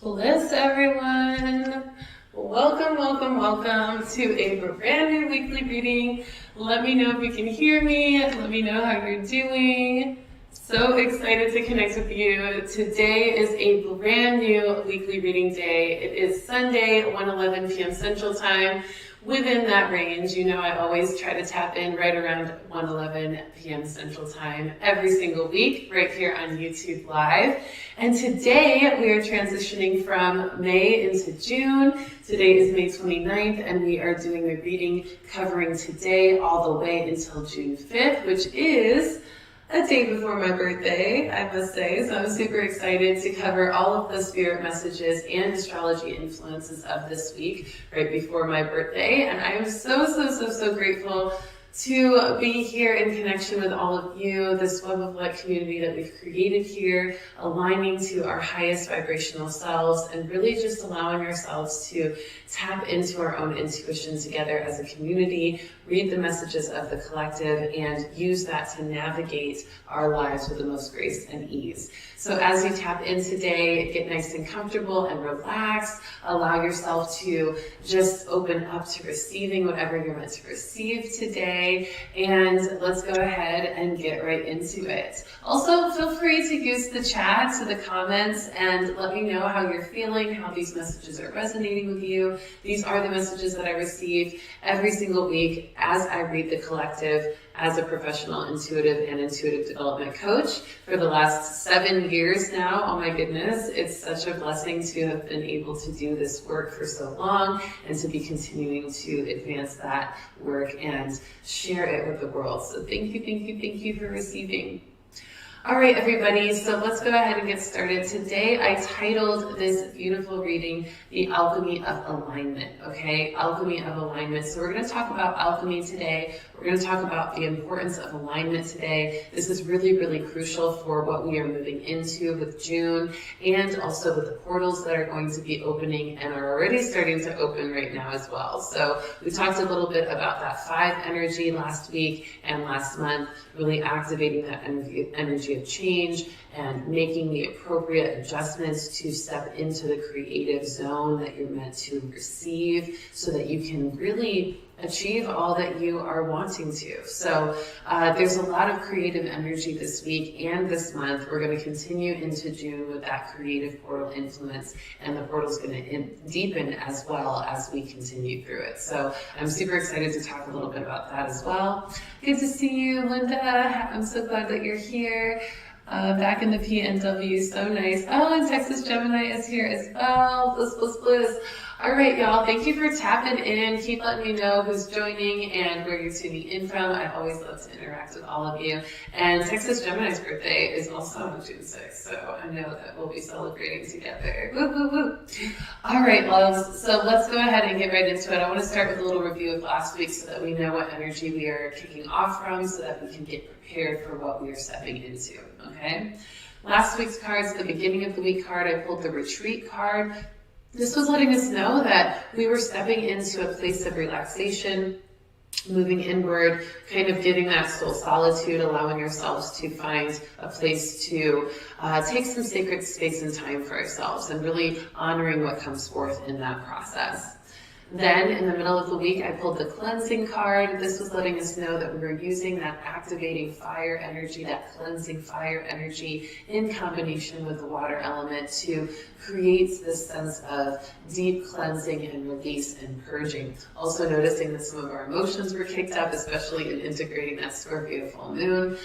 Bliss, everyone. Welcome to a brand new weekly reading. Let me know if you can hear me. Let me know how you're doing. So excited to connect with you. Today is a brand new weekly reading day. It is Sunday, 1:11 p.m. Central Time. Within that range, you know I always try to tap in right around 1:11 p.m. Central Time every single week, right here on YouTube Live. And today we are transitioning from May into June. Today is May 29th, and we are doing the reading covering today all the way until June 5th, which is a day before my birthday, I must say. So I'm super excited to cover all of the spirit messages and astrology influences of this week, right before my birthday. And I am so grateful to be here in connection with all of you, this web of light community that we've created here, aligning to our highest vibrational selves and really just allowing ourselves to tap into our own intuition together as a community, read the messages of the collective, and use that to navigate our lives with the most grace and ease. So as you tap in today, get nice and comfortable and relaxed. Allow yourself to just open up to receiving whatever you're meant to receive today. And let's go ahead and get right into it. Also, feel free to use the chat, to the comments, and let me know how you're feeling, how these messages are resonating with you. These are the messages that I receive every single week as I read the collective as a professional intuitive and intuitive development coach for the last 7 years now. Oh my goodness, it's such a blessing to have been able to do this work for so long and to be continuing to advance that work and share it with the world. So thank you for receiving. All right, everybody, so let's go ahead and get started. Today, I titled this beautiful reading, The Alchemy of Alignment, okay? Alchemy of Alignment. So we're going to talk about alchemy today. We're going to talk about the importance of alignment today. This is really crucial for what we are moving into with June and also with the portals that are going to be opening and are already starting to open right now as well. So we talked a little bit about that 5 energy last week and last month, really activating that energy of change and making the appropriate adjustments to step into the creative zone that you're meant to receive so that you can really achieve all that you are wanting to. So there's a lot of creative energy this week and this month. We're going to continue into June with that creative portal influence, and the portal is going to deepen as well as we continue through it. So I'm super excited to talk a little bit about that as well. Good to see you, Linda. I'm so glad that you're here. Back in the PNW, so nice. Oh, and Texas Gemini is here as well. Bliss. All right, y'all. Thank you for tapping in. Keep letting me know who's joining and where you're tuning in from. I always love to interact with all of you. And Texas Gemini's birthday is also on June 6th, so I know that we'll be celebrating together. Woo. All right, loves. So let's go ahead and get right into it. I want to start with a little review of last week so that we know what energy we are kicking off from so that we can get prepared for what we are stepping into, okay? Last week's cards, the beginning of the week card, I pulled the retreat card. This was letting us know that we were stepping into a place of relaxation, moving inward, kind of getting that soul solitude, allowing ourselves to find a place to take some sacred space and time for ourselves and really honoring what comes forth in that process. Then, in the middle of the week, I pulled the cleansing card. This was letting us know that we were using that activating fire energy, that cleansing fire energy in combination with the water element to create this sense of deep cleansing and release and purging. Also noticing that some of our emotions were kicked up, especially in integrating that Scorpio full moon.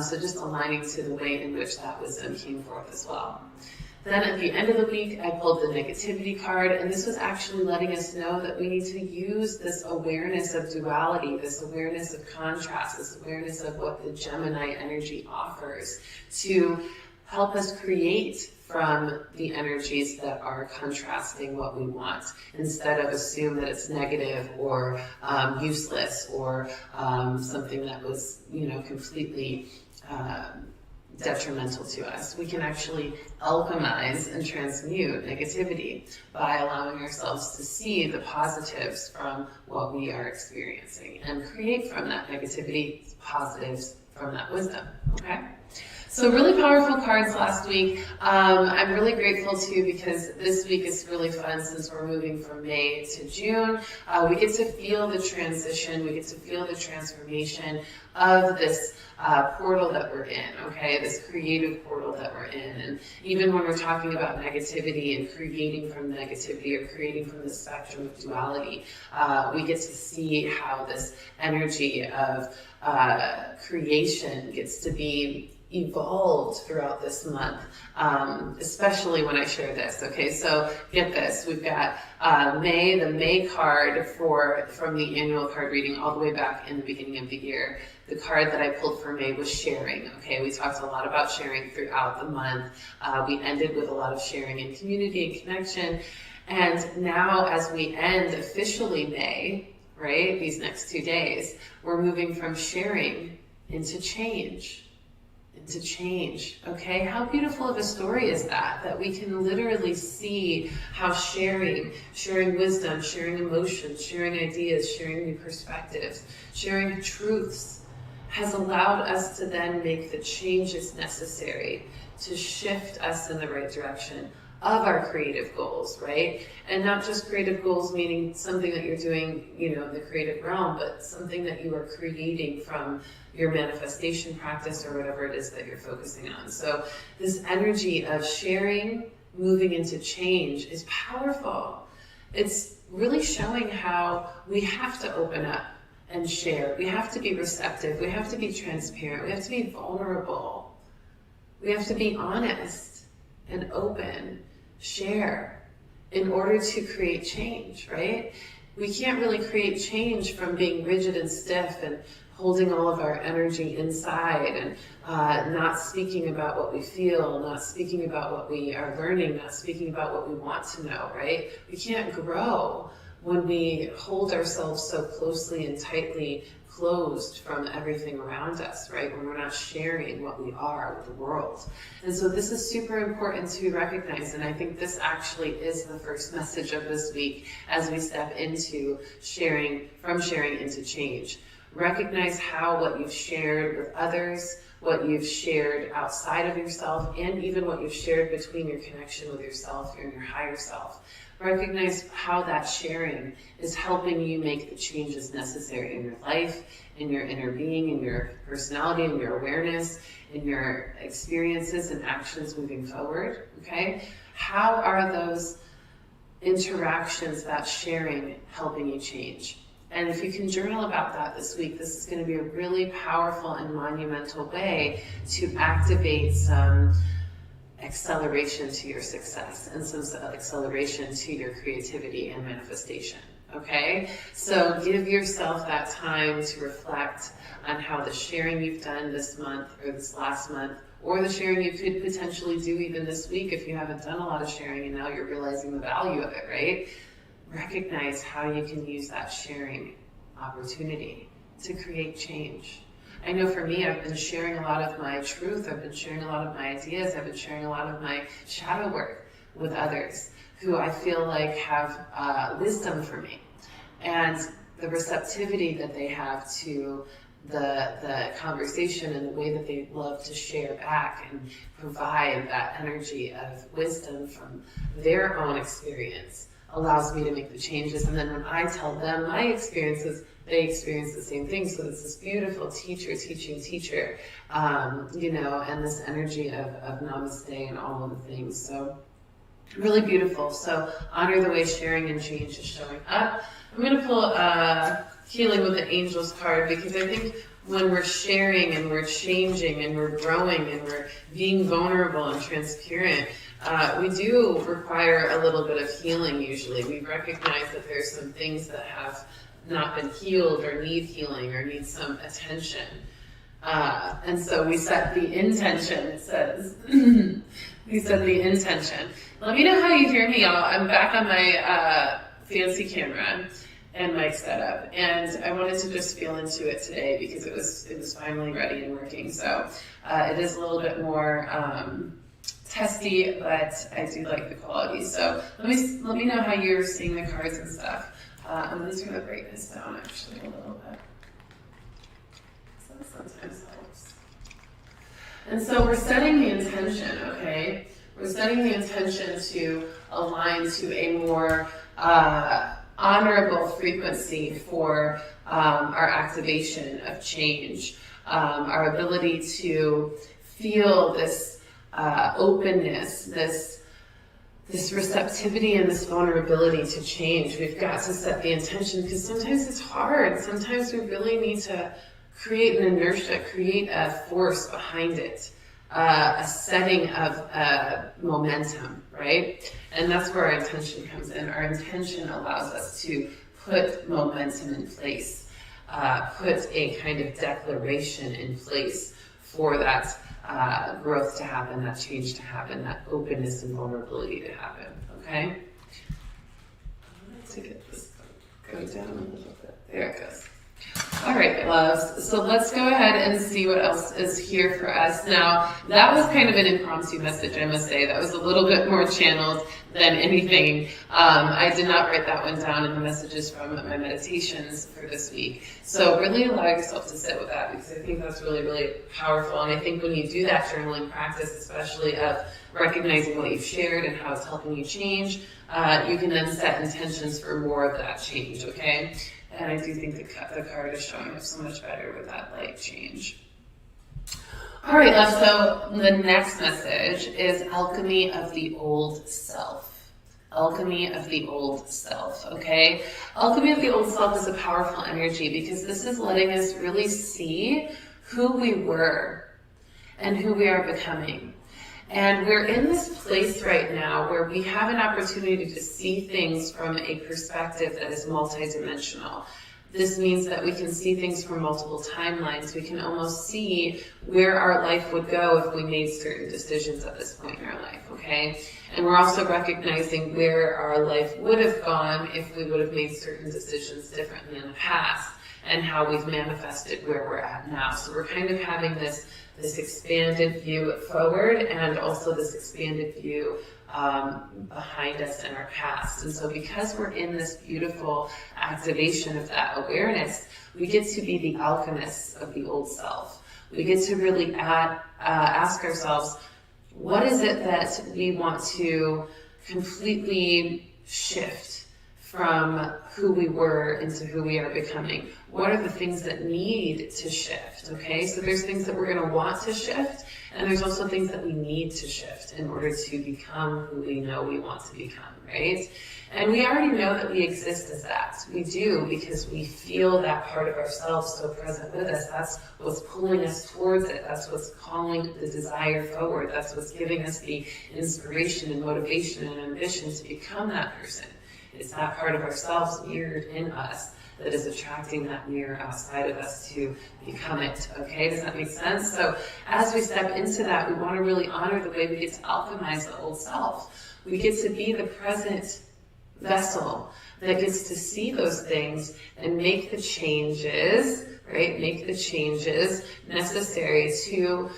So just aligning to the way in which that wisdom came forth as well. Then at the end of the week, I pulled the negativity card, and this was actually letting us know that we need to use this awareness of duality, this awareness of contrast, this awareness of what the Gemini energy offers to help us create from the energies that are contrasting what we want, instead of assume that it's negative or useless or something that was, completely detrimental to us. We can actually alchemize and transmute negativity by allowing ourselves to see the positives from what we are experiencing and create from that negativity positives from that wisdom, okay? So really powerful cards last week. I'm really grateful too because this week is really fun since we're moving from May to June. We get to feel the transition, we get to feel the transformation of this portal that we're in, okay? This creative portal that we're in. And even when we're talking about negativity and creating from negativity or creating from the spectrum of duality, we get to see how this energy of creation gets to be evolved throughout this month, especially when I share this. Okay, so get this. We've got May, the May card from the annual card reading all the way back in the beginning of the year. The card that I pulled for May was sharing. Okay, we talked a lot about sharing throughout the month. We ended with a lot of sharing in community and connection. And now as we end officially May, right, these next 2 days, we're moving from sharing into change. Okay? How beautiful of a story is that we can literally see how sharing wisdom, sharing emotions, sharing ideas, sharing new perspectives, sharing truths has allowed us to then make the changes necessary to shift us in the right direction of our creative goals, right? And not just creative goals meaning something that you're doing, in the creative realm, but something that you are creating from your manifestation practice or whatever it is that you're focusing on. So this energy of sharing, moving into change is powerful. It's really showing how we have to open up and share. We have to be receptive. We have to be transparent. We have to be vulnerable. We have to be honest and open, share in order to create change, right? We can't really create change from being rigid and stiff and holding all of our energy inside and not speaking about what we feel, not speaking about what we are learning, not speaking about what we want to know, right? We can't grow when we hold ourselves so closely and tightly closed from everything around us, right? When we're not sharing what we are with the world. And so this is super important to recognize, and I think this actually is the first message of this week as we step into sharing, from sharing into change. Recognize how what you've shared with others, what you've shared outside of yourself, and even what you've shared between your connection with yourself and your higher self. Recognize how that sharing is helping you make the changes necessary in your life, in your inner being, in your personality, in your awareness, in your experiences and actions moving forward, okay? How are those interactions, that sharing, helping you change? And if you can journal about that this week, this is going to be a really powerful and monumental way to activate some acceleration to your success and some acceleration to your creativity and manifestation, okay? So give yourself that time to reflect on how the sharing you've done this month or this last month, or the sharing you could potentially do even this week if you haven't done a lot of sharing and now you're realizing the value of it, right? Recognize how you can use that sharing opportunity to create change. I know for me, I've been sharing a lot of my truth, I've been sharing a lot of my ideas, I've been sharing a lot of my shadow work with others who I feel like have wisdom for me. And the receptivity that they have to the conversation and the way that they love to share back and provide that energy of wisdom from their own experience allows me to make the changes. And then when I tell them my experiences, they experience the same thing. So it's this beautiful teacher teaching teacher, and this energy of namaste and all of the things. So really beautiful. So honor the way sharing and change is showing up. I'm going to pull Healing with the Angels card because I think when we're sharing and we're changing and we're growing and we're being vulnerable and transparent, we do require a little bit of healing usually. We recognize that there's some things that have not been healed or need healing or need some attention. And so we set the intention, it says. We set the intention. Let me know how you hear me, y'all. I'm back on my fancy camera and mic setup, and I wanted to just feel into it today because it was finally ready and working. So it is a little bit more testy, but I do like the quality. So let me know how you're seeing the cards and stuff. I'm going to turn the brightness down actually a little bit. So sometimes helps. And so we're setting the intention, okay? We're setting the intention to align to a more honorable frequency for our activation of change, our ability to feel this openness, this receptivity and this vulnerability to change. We've got to set the intention because sometimes it's hard. Sometimes we really need to create an inertia, create a force behind it, a setting of momentum, right? And that's where our intention comes in. Our intention allows us to put momentum in place, put a kind of declaration in place for that growth to happen, that change to happen, that openness and vulnerability to happen, okay? I want to get this go down a little bit. There it goes. All right, loves. So let's go ahead and see what else is here for us. Now, that was kind of an impromptu message, I must say. That was a little bit more channeled than anything. I did not write that one down in the messages from my meditations for this week. So really allow yourself to sit with that because I think that's really, really powerful. And I think when you do that journaling practice, especially of recognizing what you've shared and how it's helping you change, you can then set intentions for more of that change, okay? And I do think the card is showing up so much better with that light change. All right, love, so the next message is alchemy of the old self. Alchemy of the old self, okay? Alchemy of the old self is a powerful energy because this is letting us really see who we were and who we are becoming. And we're in this place right now where we have an opportunity to see things from a perspective that is multidimensional. This means that we can see things from multiple timelines. We can almost see where our life would go if we made certain decisions at this point in our life, okay? And we're also recognizing where our life would have gone if we would have made certain decisions differently in the past and how we've manifested where we're at now. So we're kind of having this expanded view forward and also this expanded view behind us in our past. And so because we're in this beautiful activation of that awareness, we get to be the alchemists of the old self. We get to really ask ourselves, what is it that we want to completely shift from who we were into who we are becoming? What are the things that need to shift, okay? So there's things that we're going to want to shift, and there's also things that we need to shift in order to become who we know we want to become, right? And we already know that we exist as that. We do, because we feel that part of ourselves so present with us. That's what's pulling us towards it. That's what's calling the desire forward. That's what's giving us the inspiration and motivation and ambition to become that person. It's that part of ourselves mirrored in us that is attracting that mirror outside of us to become it, okay? Does that make sense? So as we step into that, we want to really honor the way we get to alchemize the old self. We get to be the present vessel that gets to see those things and make the changes, right? Make the changes necessary to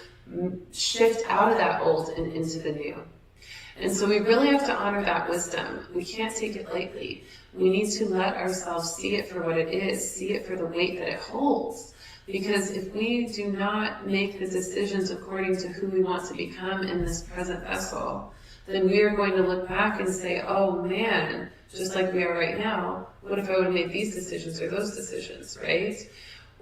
shift out of that old and into the new. And so we really have to honor that wisdom. We can't take it lightly. We need to let ourselves see it for what it is, see it for the weight that it holds. Because if we do not make the decisions according to who we want to become in this present vessel, then we are going to look back and say, oh man, just like we are right now, what if I would have made these decisions or those decisions, right?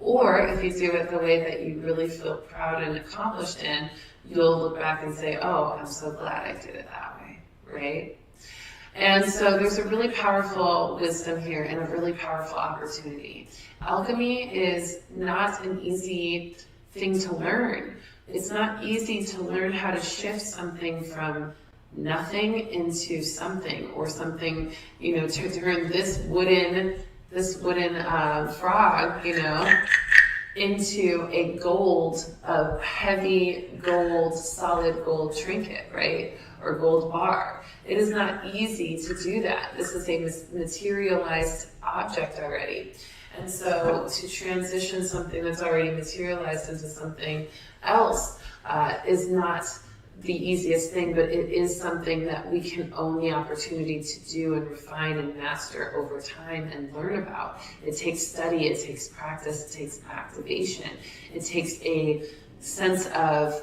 Or if you do it the way that you really feel proud and accomplished in, you'll look back and say, oh, I'm so glad I did it that way, right? And so there's a really powerful wisdom here and a really powerful opportunity. Alchemy is not an easy thing to learn. It's not easy to learn how to shift something from nothing into something, or something, you know, to turn this wooden frog, you know, into a heavy gold, solid gold trinket, right? Or gold bar. It is not easy to do that. This is a materialized object already. And so to transition something that's already materialized into something else is not the easiest thing, but it is something that we can own the opportunity to do and refine and master over time and learn about. It takes study, it takes practice, it takes activation. It takes a sense of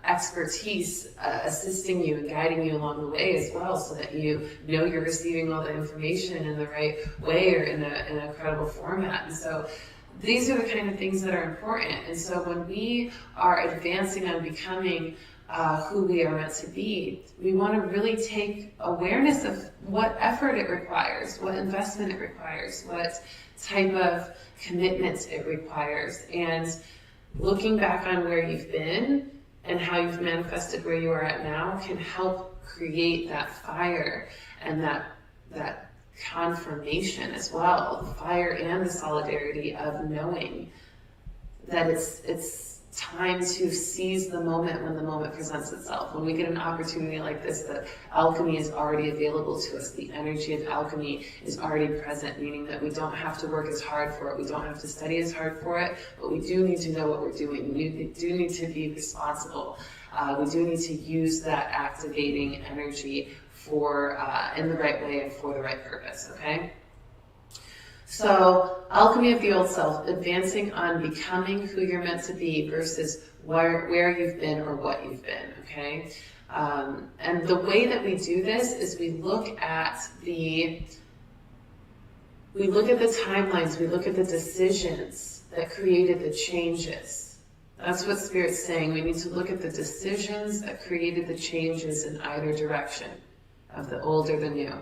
expertise assisting you and guiding you along the way as well, so that you know you're receiving all the information in the right way or in a credible format. And so these are the kind of things that are important. And so when we are advancing on becoming who we are meant to be, we want to really take awareness of what effort it requires, what investment it requires, what type of commitment it requires. And looking back on where you've been and how you've manifested where you are at now can help create that fire and that confirmation as well, the fire and the solidarity of knowing that it's time to seize the moment when the moment presents itself. When we get an opportunity like this, the alchemy is already available to us. The energy of alchemy is already present, meaning that we don't have to work as hard for it. We don't have to study as hard for it, but we do need to know what we're doing. We do need to be responsible. We do need to use that activating energy for in the right way and for the right purpose, okay? So, alchemy of the old self, advancing on becoming who you're meant to be versus where you've been or what you've been, okay? And the way that we do this is we look at the timelines, we look at the decisions that created the changes. That's what Spirit's saying. We need to look at the decisions that created the changes in either direction, of the old or the new.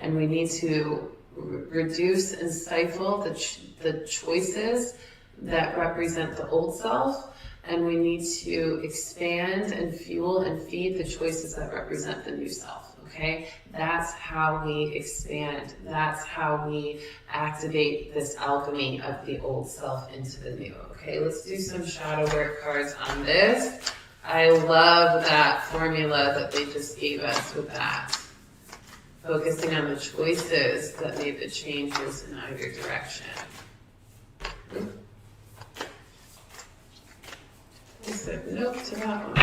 And we need to reduce and stifle the choices that represent the old self, and we need to expand and fuel and feed the choices that represent the new self, okay? That's how we expand. That's how we activate this alchemy of the old self into the new, okay? Let's do some shadow work cards on this. I love that formula that they just gave us with that. Focusing on the choices that made the changes in either direction. I said nope to that one.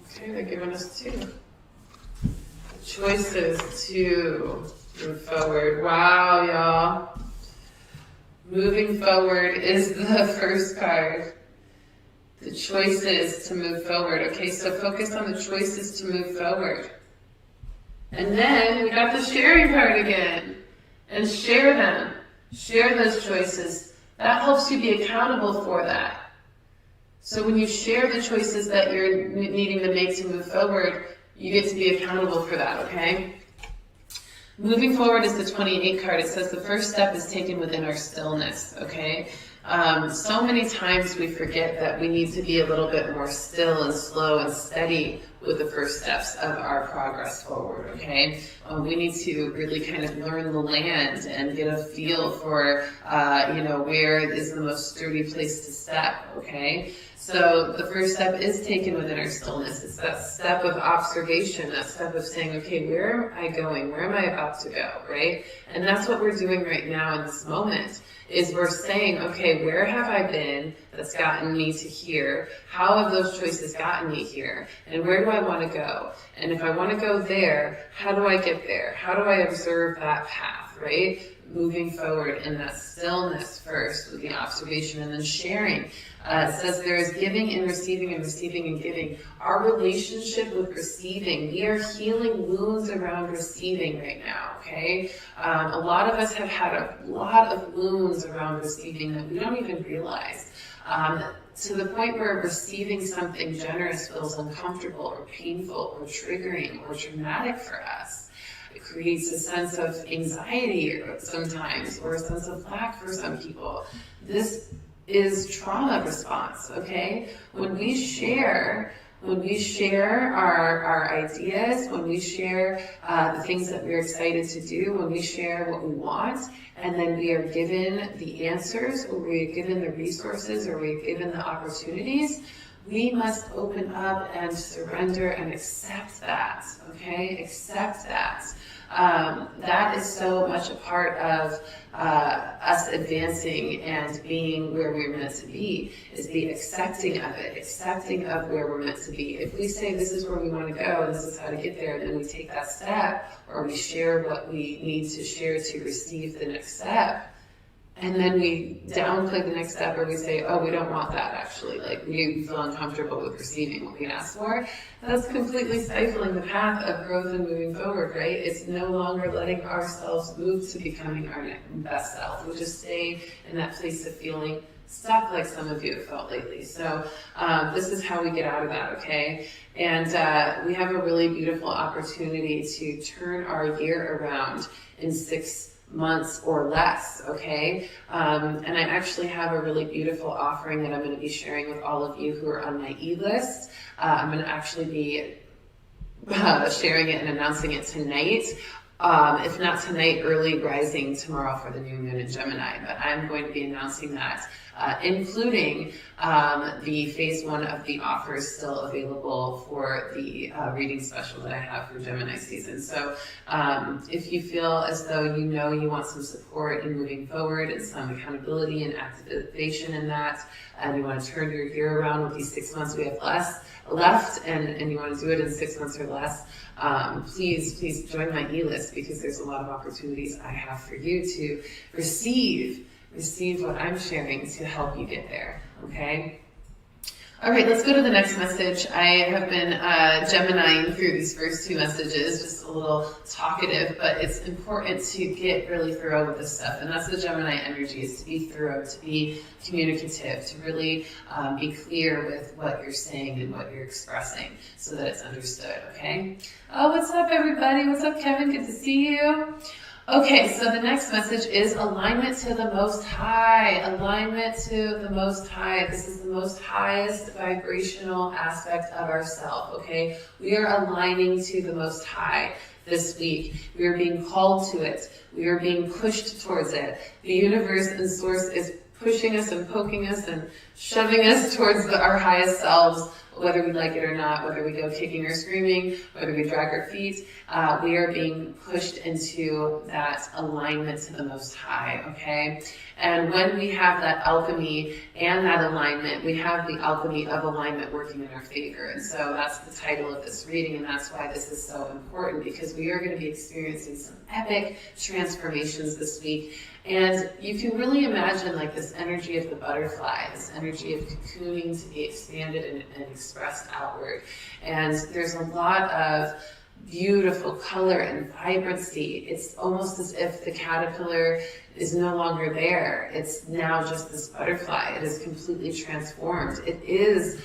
Okay, they're giving us two. Choices to move forward. Wow, y'all. Moving forward is the first card. The choices to move forward. Okay, so focus on the choices to move forward. And then we got the sharing part again. And share them. Share those choices. That helps you be accountable for that. So when you share the choices that you're needing to make to move forward, you get to be accountable for that, okay? Moving forward is the 28 card. It says the first step is taken within our stillness, okay? So many times we forget that we need to be a little bit more still and slow and steady with the first steps of our progress forward, okay? We need to really kind of learn the land and get a feel for, where is the most sturdy place to step, okay? So the first step is taken within our stillness. It's that step of observation, that step of saying, okay, where am I going? Where am I about to go, right? And that's what we're doing right now in this moment, is we're saying, okay, where have I been that's gotten me to here? How have those choices gotten me here? And where do I want to go? And if I want to go there, how do I get there? How do I observe that path, right? Moving forward in that stillness first with the observation and then sharing. It says there is giving and receiving and receiving and giving. Our relationship with receiving, we are healing wounds around receiving right now, okay? A lot of us have had a lot of wounds around receiving that we don't even realize. To the point where receiving something generous feels uncomfortable or painful or triggering or traumatic for us. It creates a sense of anxiety sometimes, or a sense of lack for some people. This is trauma response, okay? When we share our ideas, when we share the things that we're excited to do, when we share what we want, and then we are given the answers, or we are given the resources, or we are given the opportunities, we must open up and surrender and accept that, okay? Accept that. That is so much a part of us advancing and being where we're meant to be, is the accepting of it, accepting of where we're meant to be. If we say this is where we want to go and this is how to get there, and then we take that step, or we share what we need to share to receive the next step, and then we downplay the next step, or we say, oh, we don't want that actually, like we feel uncomfortable with receiving what we asked for, that's completely stifling the path of growth and moving forward, right? It's no longer letting ourselves move to becoming our best self. We just stay in that place of feeling stuck, like some of you have felt lately. So this is how we get out of that, okay? And we have a really beautiful opportunity to turn our year around in 6 months or less, okay? And I actually have a really beautiful offering that I'm going to be sharing with all of you who are on my e-list. I'm going to actually be sharing it and announcing it tonight. If not tonight, early rising tomorrow for the new moon in Gemini. But I'm going to be announcing that, including the phase 1 of the offers still available for the reading special that I have for Gemini season. So if you feel as though you want some support in moving forward and some accountability and activation in that, and you want to turn your year around with these 6 months we have left, and you want to do it in 6 months or less, please join my e-list, because there's a lot of opportunities I have for you to receive what I'm sharing to help you get there, okay? All right, let's go to the next message. I have been Geminiing through these first 2 messages, just a little talkative, but it's important to get really thorough with this stuff, and that's the Gemini energy, is to be thorough, to be communicative, to really be clear with what you're saying and what you're expressing so that it's understood, okay? Oh, what's up, everybody? What's up, Kevin? Good to see you. Okay, so the next message is alignment to the Most High. Alignment to the Most High. This is the most highest vibrational aspect of ourself, okay? We are aligning to the Most High this week. We are being called to it. We are being pushed towards it. The universe and source is pushing us and poking us and shoving us towards our highest selves, whether we like it or not, whether we go kicking or screaming, whether we drag our feet, we are being pushed into that alignment to the Most High, okay? And when we have that alchemy and that alignment, we have the alchemy of alignment working in our favor. And so that's the title of this reading, and that's why this is so important, because we are going to be experiencing some epic transformations this week. And you can really imagine like this energy of the butterfly, this energy of cocooning to be expanded and expressed outward. And there's a lot of beautiful color and vibrancy. It's almost as if the caterpillar is no longer there. It's now just this butterfly. It is completely transformed. It is,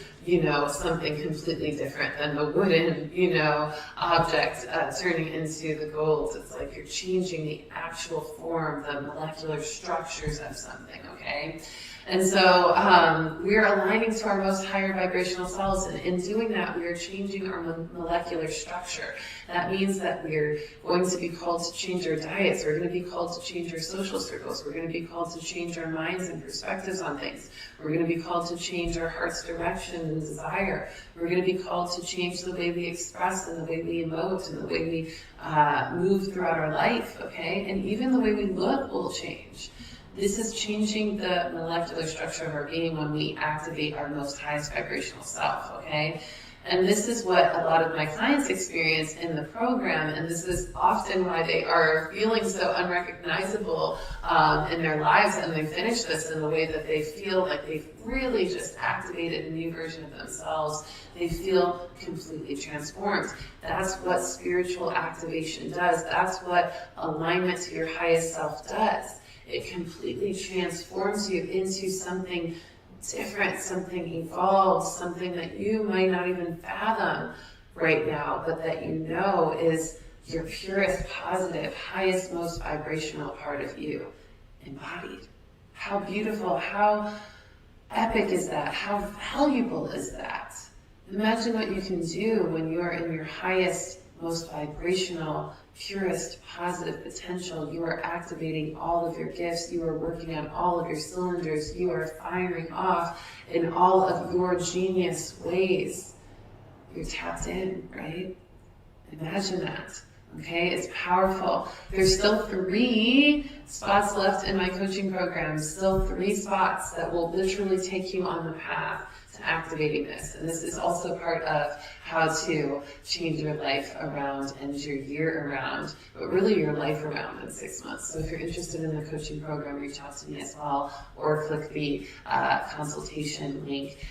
something completely different than the wooden, object turning into the gold. It's like you're changing the actual form, the molecular structures of something, okay? And so we are aligning to our most higher vibrational selves, and in doing that, we are changing our molecular structure. That means that we're going to be called to change our diets. We're going to be called to change our social circles. We're going to be called to change our minds and perspectives on things. We're going to be called to change our heart's direction and desire. We're going to be called to change the way we express and the way we emote and the way we move throughout our life, okay? And even the way we look will change. This is changing the molecular structure of our being when we activate our most highest vibrational self, okay? And this is what a lot of my clients experience in the program, and this is often why they are feeling so unrecognizable in their lives, and they finish this in the way that they feel like they've really just activated a new version of themselves. They feel completely transformed. That's what spiritual activation does. That's what alignment to your highest self does. It completely transforms you into something different, something evolved, something that you might not even fathom right now, but that is your purest, positive, highest, most vibrational part of you, embodied. How beautiful, how epic is that? How valuable is that? Imagine what you can do when you are in your highest, most vibrational, purest, positive potential. You are activating all of your gifts. You are working on all of your cylinders. You are firing off in all of your genius ways. You're tapped in, right? Imagine that. Okay, it's powerful. There's still 3 spots left in my coaching program. Still 3 spots that will literally take you on the path to activating this. And this is also part of how to change your life around and your year around, but really your life around in 6 months. So if you're interested in the coaching program, reach out to me as well, or click the consultation link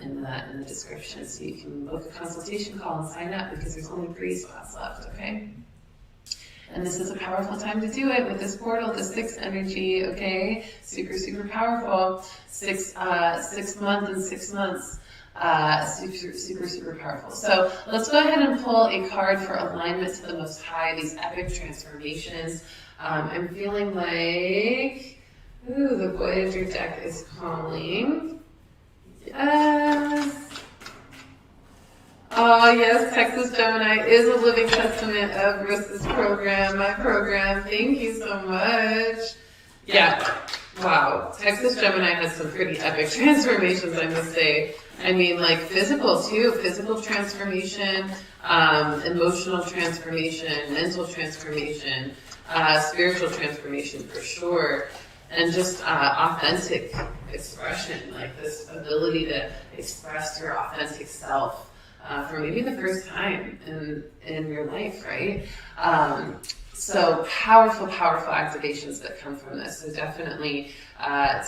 in the description so you can book a consultation call and sign up, because there's only 3 spots left, okay? And this is a powerful time to do it with this portal, the 6 energy, okay? Super, super powerful. 6 month and 6 months. Super, super, super powerful. So let's go ahead and pull a card for alignment to the Most High, these epic transformations. I'm feeling like, ooh, the Voyager deck is calling. Yes. Oh yes, Texas Gemini is a living testament of Rissa's program, my program. Thank you so much. Yeah, wow. Texas Gemini has some pretty epic transformations, I must say. I mean, like physical too, physical transformation, emotional transformation, mental transformation, spiritual transformation for sure. And just authentic expression, like this ability to express your authentic self. For maybe the first time in your life, right? So powerful, powerful activations that come from this. So definitely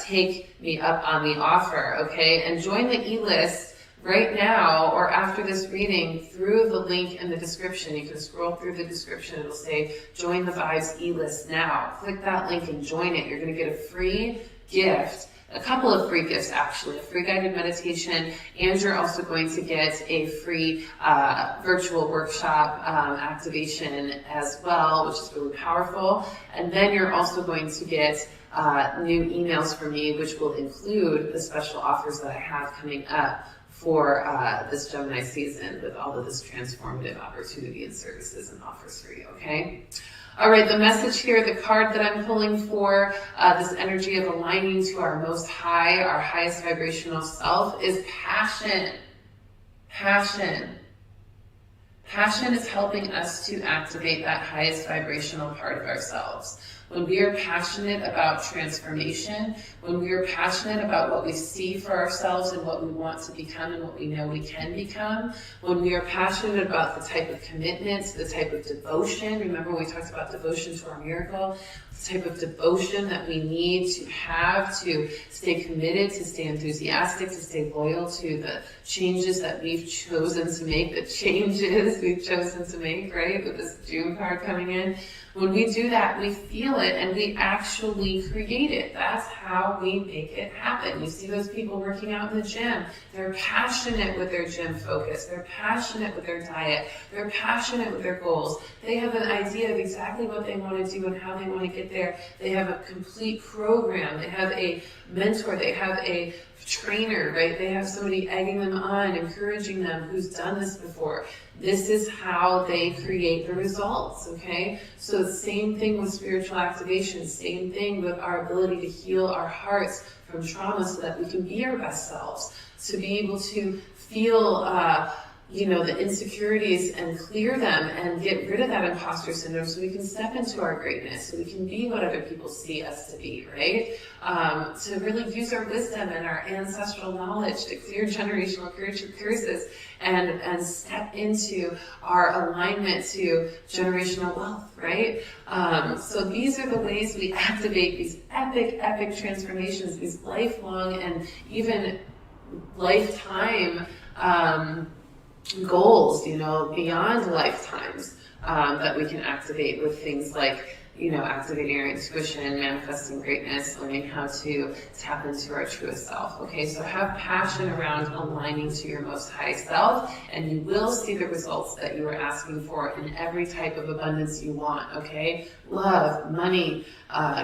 take me up on the offer, okay? And join the e-list right now or after this reading through the link in the description. You can scroll through the description. It'll say, join the Vibes e-list now. Click that link and join it. You're going to get a free gift. A couple of free gifts, actually, a free guided meditation, and you're also going to get a free virtual workshop activation as well, which is really powerful. And then you're also going to get new emails from me, which will include the special offers that I have coming up for this Gemini season, with all of this transformative opportunity and services and offers for you, okay? All right, the message here, the card that I'm pulling for this energy of aligning to our most high, our highest vibrational self, is passion. Passion. Passion is helping us to activate that highest vibrational part of ourselves. When we are passionate about transformation, when we are passionate about what we see for ourselves and what we want to become and what we know we can become, when we are passionate about the type of commitment, the type of devotion, remember we talked about devotion to our miracle, the type of devotion that we need to have to stay committed, to stay enthusiastic, to stay loyal to the changes that we've chosen to make, the changes we've chosen to make, right, with this June card coming in. When we do that, we feel it and we actually create it. That's how we make it happen. You see those people working out in the gym. They're passionate with their gym focus. They're passionate with their diet. They're passionate with their goals. They have an idea of exactly what they want to do and how they want to get there. They have a complete program. They have a mentor. They have a trainer, right? They have somebody egging them on, encouraging them who's done this before. This is how they create the results, okay? So the same thing with spiritual activation, same thing with our ability to heal our hearts from trauma so that we can be our best selves, to be able to feel the insecurities and clear them and get rid of that imposter syndrome so we can step into our greatness, so we can be what other people see us to be, right? To really use our wisdom and our ancestral knowledge to clear generational curses and step into our alignment to generational wealth, right? So these are the ways we activate these epic, epic transformations, these lifelong and even lifetime goals, beyond lifetimes, that we can activate with things like, activating our intuition, manifesting greatness, learning how to tap into our truest self. Okay, so have passion around aligning to your most high self, and you will see the results that you are asking for in every type of abundance you want. Okay, love, money,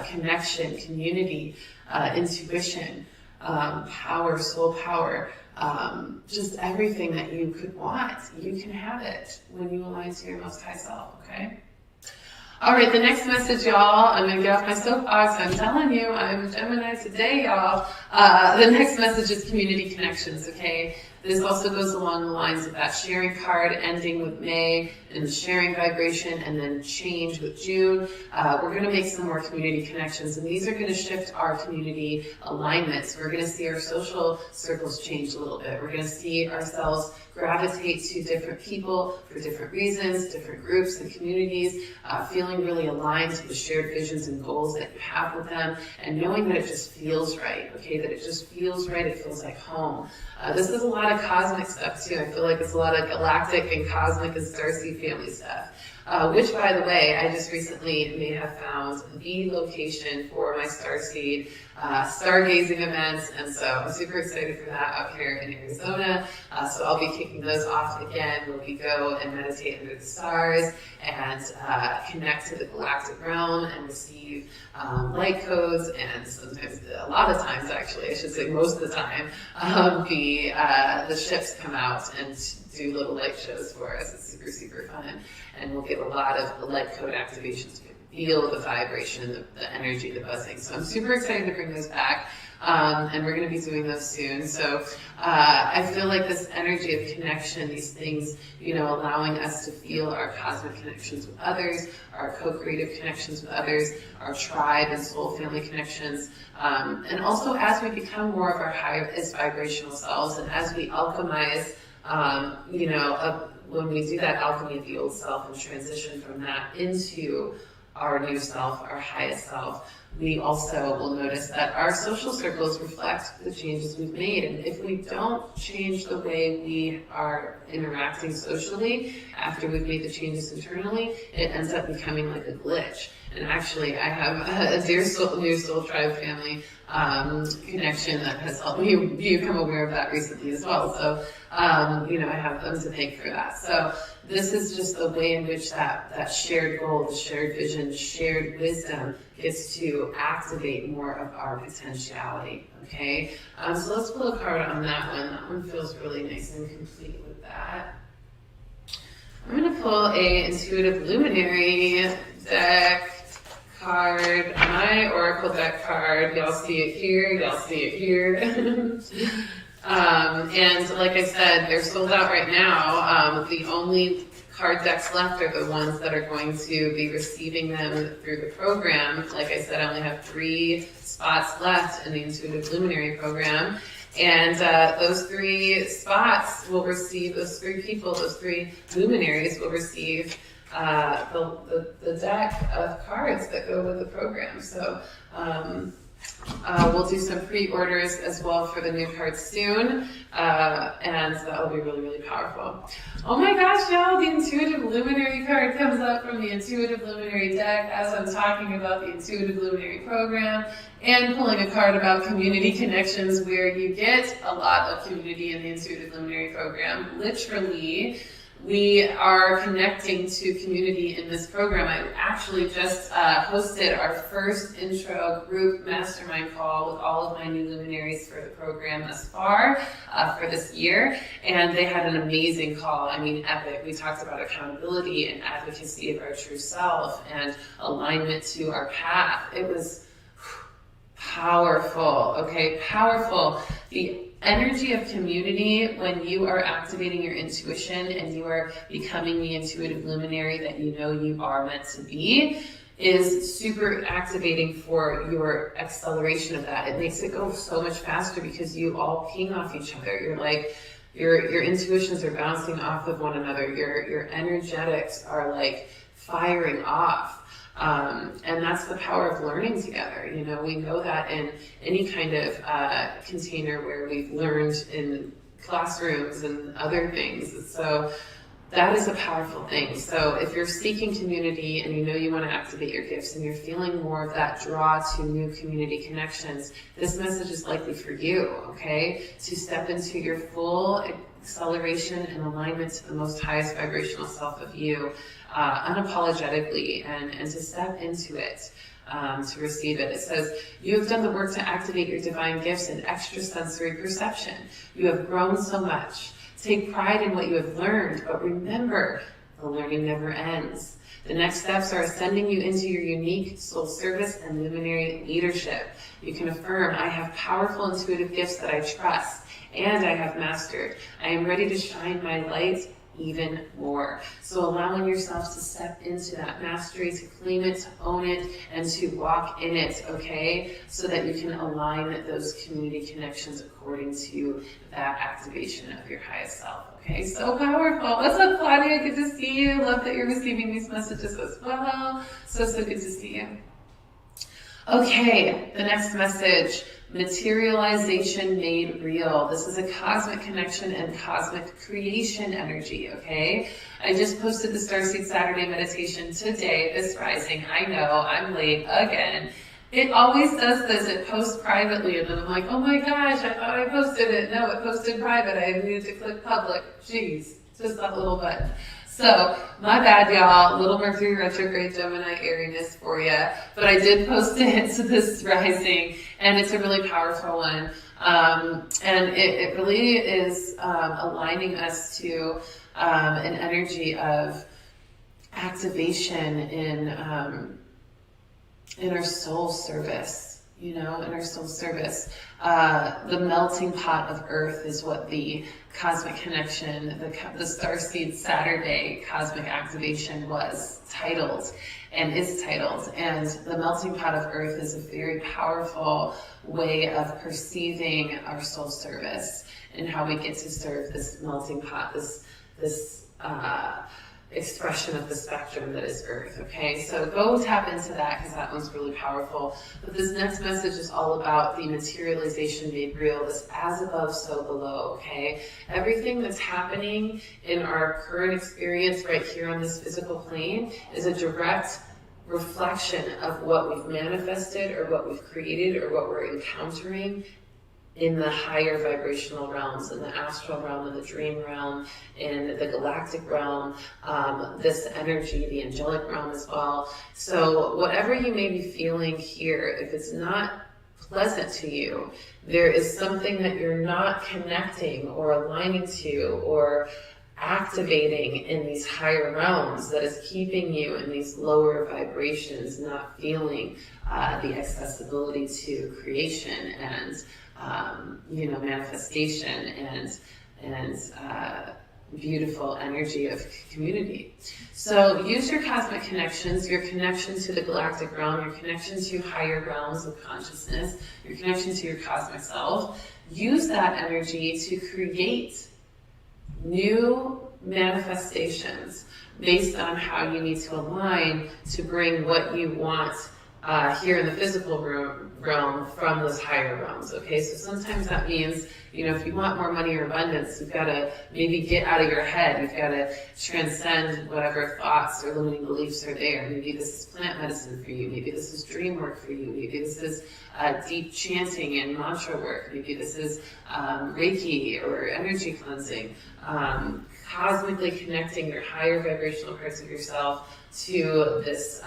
connection, community, intuition, power, soul power. Just everything that you could want, you can have it when you align to your most high self, okay? All right, the next message, y'all, I'm going to get off my soapbox. I'm telling you, I'm Gemini today, y'all. The next message is community connections, okay? This also goes along the lines of that sharing card ending with May and the sharing vibration, and then change with June. We're going to make some more community connections, and these are going to shift our community alignments. We're going to see our social circles change a little bit. We're going to see ourselves gravitate to different people for different reasons, different groups and communities, feeling really aligned to the shared visions and goals that you have with them, and knowing that it just feels right, okay, that it just feels right, it feels like home. This is a lot of cosmic stuff too. I feel like it's a lot of galactic and cosmic and starseed family stuff. Which, by the way, I just recently may have found the location for my starseed stargazing events, and so I'm super excited for that out here in Arizona. So I'll be kicking those off again, where we go and meditate under the stars and connect to the galactic realm and receive light codes, and sometimes, a lot of times actually, I should say most of the time, the ships come out and do little light shows for us. It's super, super fun. And we'll get a lot of the light code activations. Feel the vibration, the energy, the buzzing. So I'm super excited to bring those back. And we're going to be doing those soon. So I feel like this energy of connection, these things, allowing us to feel our cosmic connections with others, our co-creative connections with others, our tribe and soul family connections, and also as we become more of our highest vibrational selves, and as we alchemize, when we do that alchemy of the old self and transition from that into our new self, our highest self, we also will notice that our social circles reflect the changes we've made. And if we don't change the way we are interacting socially after we've made the changes internally, it ends up becoming like a glitch. And actually, I have a dear new soul tribe family connection that has helped me become aware of that recently as well. So, I have them to thank for that. So this is just the way in which that shared goal, the shared vision, the shared wisdom gets to activate more of our potentiality, okay? So let's pull a card on that one. That one feels really nice and complete with that. I'm going to pull a Intuitive Luminary deck card, my Oracle deck card. Y'all see it here, y'all see it here. And like I said, they're sold out right now. The only card decks left are the ones that are going to be receiving them through the program. Like I said, I only have 3 spots left in the Intuitive Luminary program. And those 3 spots will receive, those 3 people, those 3 luminaries will receive the deck of cards that go with the program. So we'll do some pre-orders as well for the new cards soon, and that will be really, really powerful. Oh my gosh, y'all, the Intuitive Luminary card comes up from the Intuitive Luminary deck as I'm talking about the Intuitive Luminary program and pulling a card about community connections, where you get a lot of community in the Intuitive Luminary program. Literally, we are connecting to community in this program. I actually just hosted our first intro group mastermind call with all of my new luminaries for the program thus far for this year, and they had an amazing call. I mean, epic. We talked about accountability and advocacy of our true self and alignment to our path. It was powerful, okay? Powerful. The energy of community, when you are activating your intuition and you are becoming the intuitive luminary that you know you are meant to be, is super activating for your acceleration of that. It makes it go so much faster because you all ping off each other. You're like, your intuitions are bouncing off of one another. Your energetics are like firing off. And that's the power of learning together. We know that in any kind of container where we've learned in classrooms and other things. So that is a powerful thing. So if you're seeking community and you want to activate your gifts and you're feeling more of that draw to new community connections, this message is likely for you, okay? To step into your full acceleration and alignment to the most highest vibrational self of you, unapologetically, and to step into it, to receive it. It says, you have done the work to activate your divine gifts and extrasensory perception. You have grown so much. Take pride in what you have learned, but remember, the learning never ends. The next steps are ascending you into your unique soul service and luminary leadership. You can affirm, I have powerful intuitive gifts that I trust, and I have mastered. I am ready to shine my light even more. So allowing yourself to step into that mastery, to claim it, to own it, and to walk in it, okay? So that you can align those community connections according to that activation of your highest self, okay? So powerful. What's up, Claudia? Good to see you. Love that you're receiving these messages as well. So good to see you. Okay, the next message, materialization made real. This is a cosmic connection and cosmic creation energy, okay? I just posted the Starseed Saturday meditation today, this rising. I know, I'm late again. It always does this. It posts privately, and then I'm like, oh my gosh, I thought I posted it. No, it posted private. I needed to click public. Jeez, just that little button. So, my bad, y'all. Little Mercury retrograde Gemini airiness for you. But I did post it to this rising, and it's a really powerful one. And it really is aligning us to an energy of activation in our soul service. You know, in our soul service. The melting pot of earth is what the cosmic connection, the Starseed Saturday cosmic activation was titled and is titled. And the melting pot of earth is a very powerful way of perceiving our soul service and how we get to serve this melting pot, this expression of the spectrum that is Earth, okay? So go tap into that because that one's really powerful. But this next message is all about the materialization made real, this as above, so below, okay? Everything that's happening in our current experience right here on this physical plane is a direct reflection of what we've manifested or what we've created or what we're encountering in the higher vibrational realms, in the astral realm, in the dream realm, in the galactic realm, this energy, the angelic realm as well. So whatever you may be feeling here, if it's not pleasant to you, there is something that you're not connecting or aligning to or activating in these higher realms that is keeping you in these lower vibrations, not feeling the accessibility to creation and manifestation and beautiful energy of community. So use your cosmic connections, your connection to the galactic realm, your connection to higher realms of consciousness, your connection to your cosmic self. Use that energy to create new manifestations based on how you need to align to bring what you want here in the physical realm from those higher realms, okay? So sometimes that means, if you want more money or abundance, you've got to maybe get out of your head. You've got to transcend whatever thoughts or limiting beliefs are there. Maybe this is plant medicine for you. Maybe this is dream work for you. Maybe this is deep chanting and mantra work. Maybe this is Reiki or energy cleansing. Cosmically connecting your higher vibrational parts of yourself to this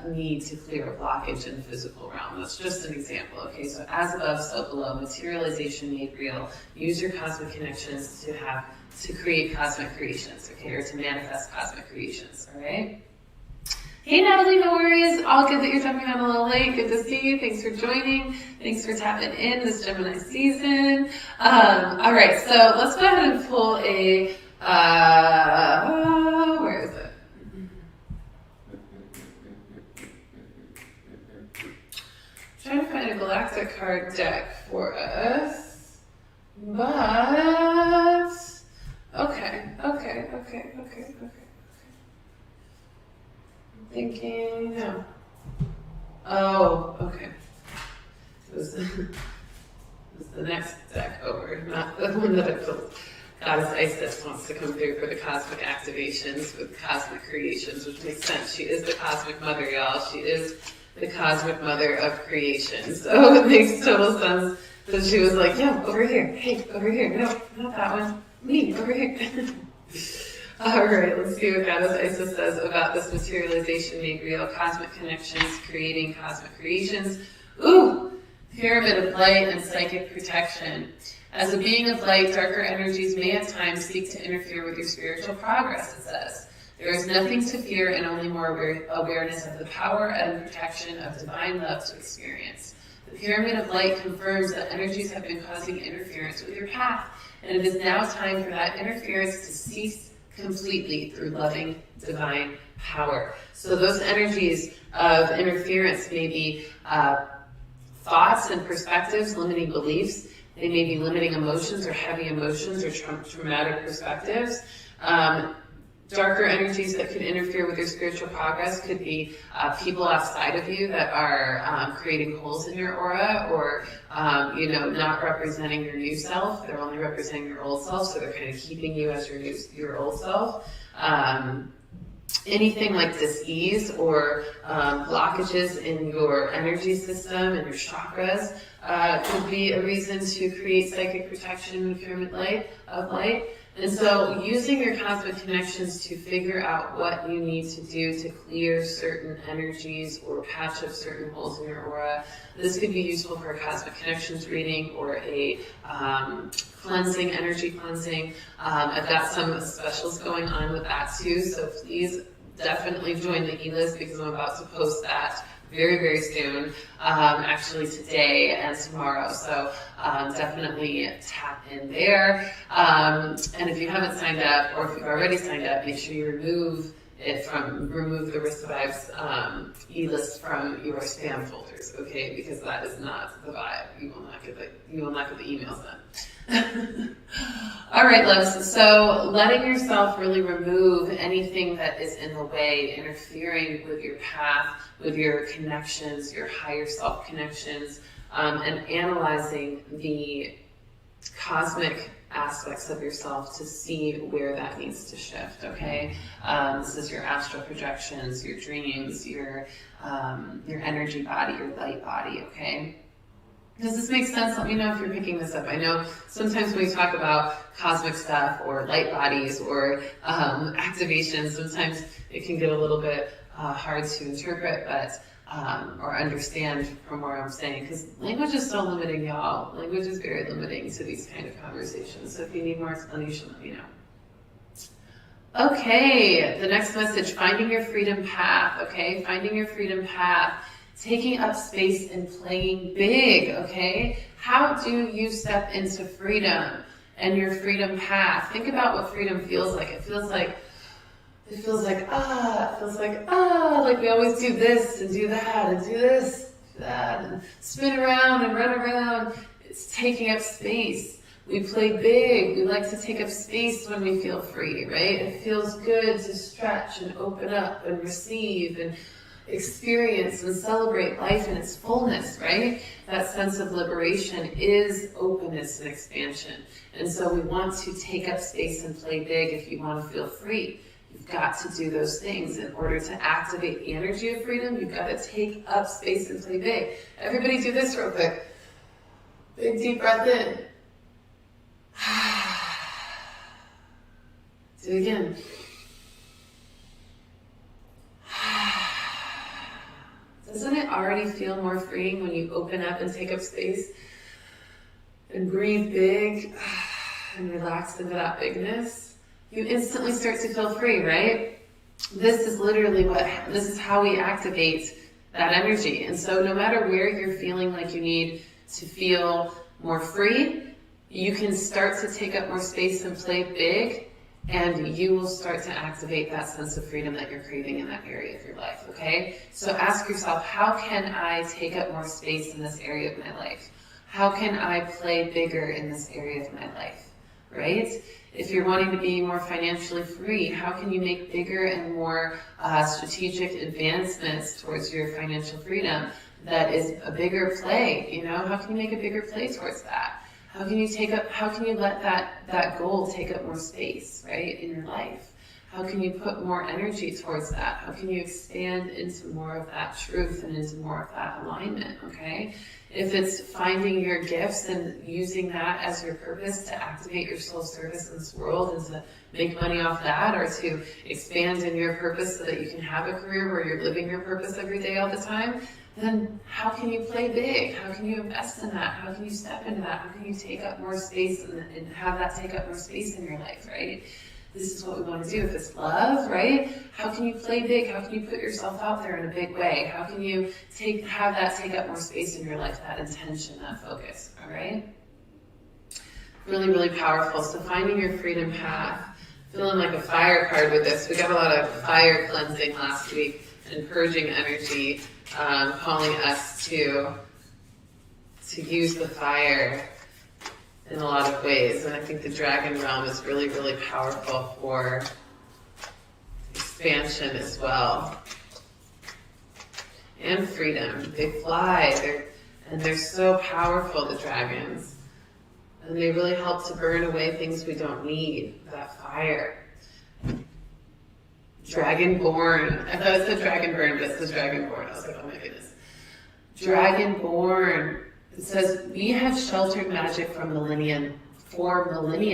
need to clear a blockage in the physical realm. That's just an example, okay? So as above, so below, materialization made real. Use your cosmic connections to create cosmic creations, okay? Or to manifest cosmic creations, all right? Hey Natalie, no worries. All good that you're jumping on a little late. Good to see you. Thanks for joining. Thanks for tapping in this Gemini season. All right, so let's go ahead and pull a, where is it? Trying to find a galactic card deck for us, but okay. I'm thinking, no. Oh, okay. It was the next deck over, not the one that I pulled. Goddess Isis wants to come through for the cosmic activations with cosmic creations, which makes sense. She is the cosmic mother, y'all. She is the cosmic mother of creation. So it makes total sense that she was like, yeah, over here. Hey, over here. No, not that one. Me, over here. All right, let's see what Goddess Isis says about this materialization made real, cosmic connections, creating cosmic creations. Ooh, pyramid of light and psychic protection. As a being of light, darker energies may at times seek to interfere with your spiritual progress, it says. There is nothing to fear and only more awareness of the power and protection of divine love to experience. The pyramid of light confirms that energies have been causing interference with your path, and it is now time for that interference to cease completely through loving divine power. So those energies of interference may be thoughts and perspectives, limiting beliefs. They may be limiting emotions or heavy emotions or traumatic perspectives. Darker energies that could interfere with your spiritual progress could be people outside of you that are creating holes in your aura, or not representing your new self. They're only representing your old self, so they're kind of keeping you as your old self. Anything like dis-ease or blockages in your energy system and your chakras could be a reason to create psychic protection in the pyramid of light. And so using your cosmic connections to figure out what you need to do to clear certain energies or patch up certain holes in your aura, this could be useful for a cosmic connections reading or a cleansing, energy cleansing. I've got some specials going on with that too, so please definitely join the e-list because I'm about to post that very, very soon, actually today and tomorrow. So definitely tap in there. And if you haven't signed up, or if you've already signed up, make sure you remove the Rissa Vibes e-list from your spam folders, okay? Because that is not the vibe. You will not get the emails then. All right, loves. So letting yourself really remove anything that is in the way, interfering with your path, with your connections, your higher self connections, and analyzing the cosmic aspects of yourself to see where that needs to shift, okay? This is your astral projections, your dreams, your energy body, your light body, okay? Does this make sense? Let me know if you're picking this up. I know sometimes when we talk about cosmic stuff or light bodies or activations, sometimes it can get a little bit hard to interpret, but or understand from where I'm saying, because language is so limiting, y'all. Language is very limiting to these kind of conversations. So if you need more explanation, let me know. Okay, the next message, finding your freedom path, okay? Finding your freedom path. Taking up space and playing big, okay? How do you step into freedom and your freedom path? Think about what freedom feels like. It feels like like we always do this and do that and do this, that, and spin around and run around. It's taking up space. We play big. We like to take up space when we feel free, right? It feels good to stretch and open up and receive and experience and celebrate life in its fullness, right? That sense of liberation is openness and expansion. And so we want to take up space and play big if you want to feel free. You've got to do those things in order to activate the energy of freedom. You've got to take up space and play big. Everybody do this real quick. Big deep breath in. Do it again. Doesn't it already feel more freeing when you open up and take up space and breathe big and relax into that bigness? You instantly start to feel free, right? This is how we activate that energy. And so no matter where you're feeling like you need to feel more free, you can start to take up more space and play big, and you will start to activate that sense of freedom that you're craving in that area of your life, okay? So ask yourself, how can I take up more space in this area of my life? How can I play bigger in this area of my life, right? If you're wanting to be more financially free, how can you make bigger and more strategic advancements towards your financial freedom that is a bigger play, you know? How can you make a bigger play towards that? How can you let that goal take up more space, right, in your life? How can you put more energy towards that? How can you expand into more of that truth and into more of that alignment, okay? If it's finding your gifts and using that as your purpose to activate your soul service in this world and to make money off that, or to expand in your purpose so that you can have a career where you're living your purpose every day all the time, then how can you play big? How can you invest in that? How can you step into that? How can you take up more space and have that take up more space in your life, right? this is what we want to do. If it's love, right? How can you play big? How can you put yourself out there in a big way? How can you have that take up more space in your life, that intention, that focus, all right? Really, really powerful. So finding your freedom path. Feeling like a fire card with this. We got a lot of fire cleansing last week and purging energy, calling us to use the fire in a lot of ways. And I think the dragon realm is really, really powerful for expansion as well. And freedom. They fly, they're so powerful, the dragons. And they really help to burn away things we don't need, that fire. Dragonborn. I thought it said dragonborn, but it says dragonborn. I was like, oh my goodness. Dragonborn. It says, we have sheltered magic for millennia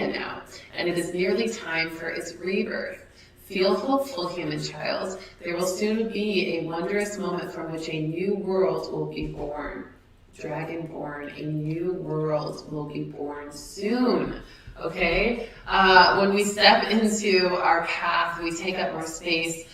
now, and it is nearly time for its rebirth. Feel hopeful, human child. There will soon be a wondrous moment from which a new world will be born. Dragonborn, a new world will be born soon. Okay? When we step into our path, we take up more space,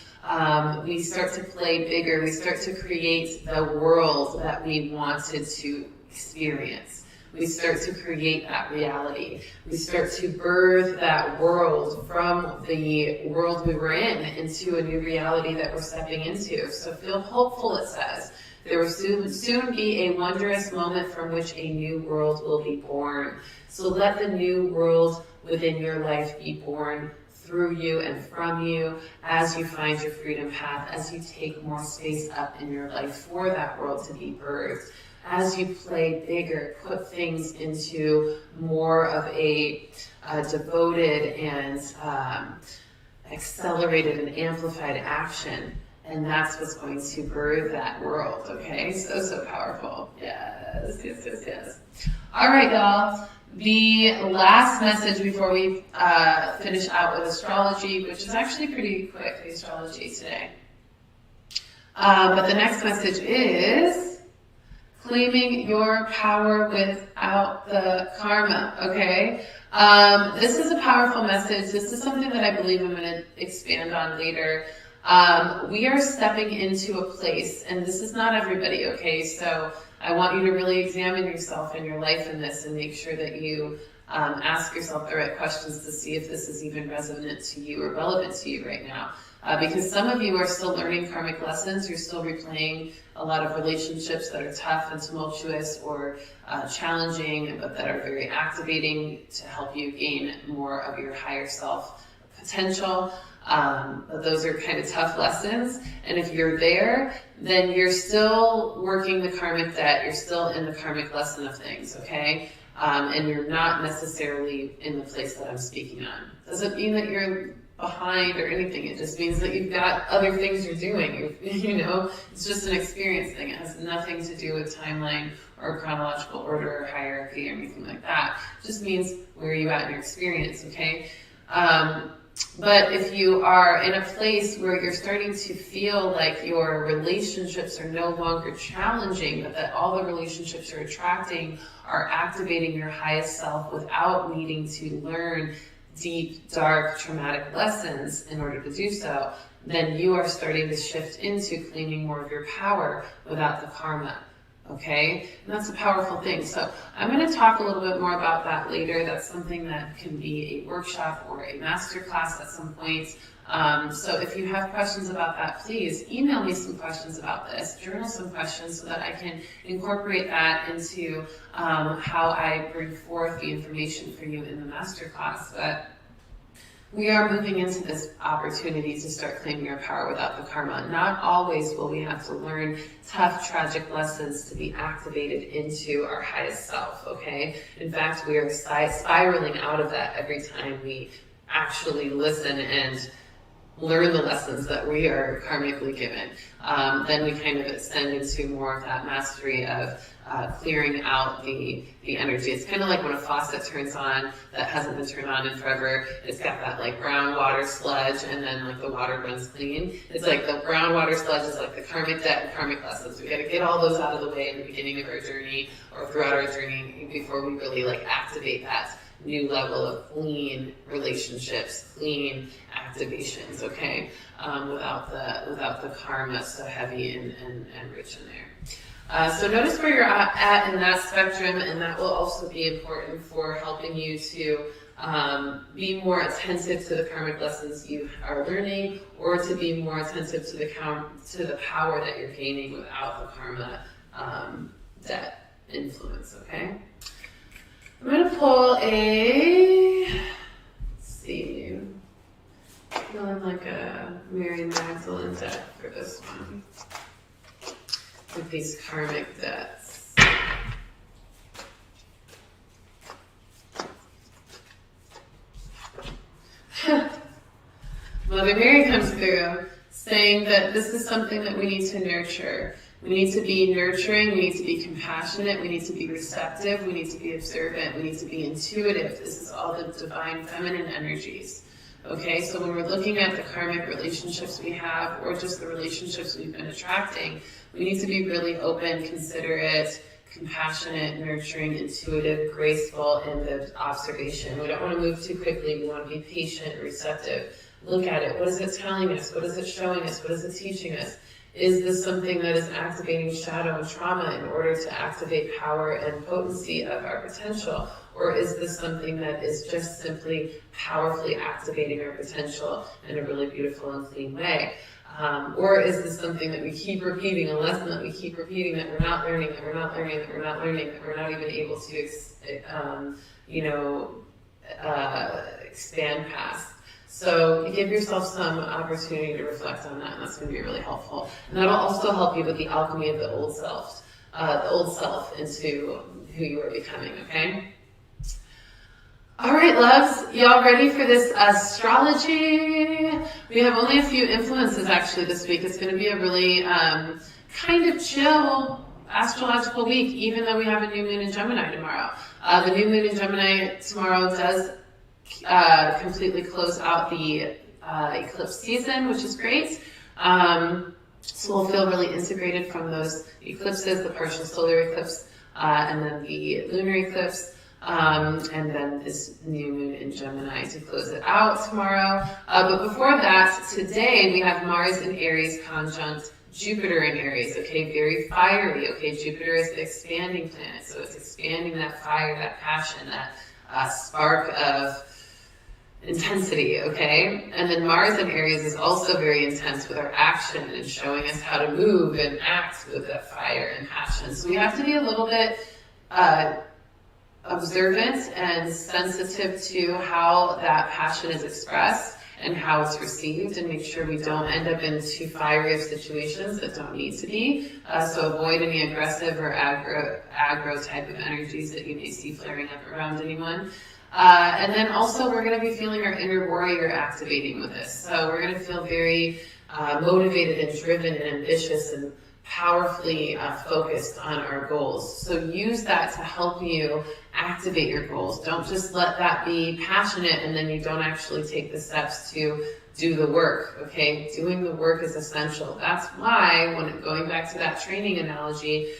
we start to play bigger, we start to create the world that we wanted to experience. We start to create that reality. We start to birth that world from the world we were in into a new reality that we're stepping into. So feel hopeful, it says. There will soon be a wondrous moment from which a new world will be born. So let the new world within your life be born through you and from you as you find your freedom path, as you take more space up in your life for that world to be birthed. As you play bigger, put things into more of a devoted and accelerated and amplified action. And that's what's going to birth that world, okay? So powerful. Yes. All right, y'all. The last message before we finish out with astrology, which is actually pretty quick, the astrology today. But the next message is claiming your power without the karma, okay? This is a powerful message. This is something that I believe I'm going to expand on later. We are stepping into a place, and this is not everybody, okay? So I want you to really examine yourself and your life in this and make sure that you ask yourself the right questions to see if this is even resonant to you or relevant to you right now. Because some of you are still learning karmic lessons, you're still replaying a lot of relationships that are tough and tumultuous or challenging, but that are very activating to help you gain more of your higher self potential. Those are kind of tough lessons, and if you're there, then you're still working the karmic debt, you're still in the karmic lesson of things, okay? And you're not necessarily in the place that I'm speaking on. Doesn't mean that you're behind or anything, it just means that you've got other things you're doing, you know? It's just an experience thing. It has nothing to do with timeline or chronological order or hierarchy or anything like that. It just means where are you at in your experience, okay? But if you are in a place where you're starting to feel like your relationships are no longer challenging, but that all the relationships you're attracting are activating your highest self without needing to learn deep, dark, traumatic lessons in order to do so, then you are starting to shift into claiming more of your power without the karma. Okay? And that's a powerful thing. So I'm going to talk a little bit more about that later. That's something that can be a workshop or a masterclass at some point. So if you have questions about that, please email me some questions about this, journal some questions so that I can incorporate that into how I bring forth the information for you in the masterclass. But we are moving into this opportunity to start claiming our power without the karma. Not always will we have to learn tough, tragic lessons to be activated into our highest self, okay? In fact, we are spiraling out of that every time we actually listen and learn the lessons that we are karmically given. Then we kind of ascend into more of that mastery of clearing out the energy. It's kind of like when a faucet turns on that hasn't been turned on in forever. It's got that like brown water sludge, and then like the water runs clean. It's like the brown water sludge is like the karmic debt and karmic lessons. We got to get all those out of the way in the beginning of our journey or throughout our journey before we really like activate that new level of clean relationships, clean activations, okay? Without the karma so heavy and rich in there. So notice where you're at in that spectrum, and that will also be important for helping you to be more attentive to the karmic lessons you are learning, or to be more attentive to the power that you're gaining without the karma debt influence, okay? I'm going to pull let's see, feeling like a Mary Magdalene deck for this one, with these karmic debts. Mother Mary comes through saying that this is something that we need to nurture. We need to be nurturing, we need to be compassionate, we need to be receptive, we need to be observant, we need to be intuitive. This is all the divine feminine energies. Okay, so when we're looking at the karmic relationships we have, or just the relationships we've been attracting, we need to be really open, considerate, compassionate, nurturing, intuitive, graceful in the observation. We don't want to move too quickly, we want to be patient, receptive. Look at it, what is it telling us? What is it showing us? What is it teaching us? Is this something that is activating shadow and trauma in order to activate power and potency of our potential? Or is this something that is just simply powerfully activating our potential in a really beautiful and clean way? Or is this something that we keep repeating, a lesson that we keep repeating that we're not learning, that we're not learning, that we're not learning, that we're not even able to expand past? So give yourself some opportunity to reflect on that, and that's going to be really helpful. And that'll also help you with the alchemy of the old self into who you are becoming, okay? All right, loves, y'all ready for this astrology? We have only a few influences actually this week. It's going to be a really kind of chill astrological week, even though we have a new moon in Gemini tomorrow. The new moon in Gemini tomorrow does completely close out the eclipse season, which is great. So we'll feel really integrated from those eclipses, the partial solar eclipse, and then the lunar eclipse, and then this new moon in Gemini to close it out tomorrow. But before that, today we have Mars in Aries conjunct Jupiter in Aries, okay, very fiery, okay, Jupiter is the expanding planet, so it's expanding that fire, that passion, that spark of intensity, okay? And then Mars in Aries is also very intense with our action and showing us how to move and act with that fire and passion. So we have to be a little bit observant and sensitive to how that passion is expressed and how it's received, and make sure we don't end up in too fiery of situations that don't need to be. So avoid any aggressive or aggro type of energies that you may see flaring up around anyone. And then also we're going to be feeling our inner warrior activating with this. So we're going to feel very motivated and driven and ambitious and powerfully focused on our goals. So use that to help you activate your goals. Don't just let that be passionate and then you don't actually take the steps to do the work, okay? Doing the work is essential. That's why, going back to that training analogy,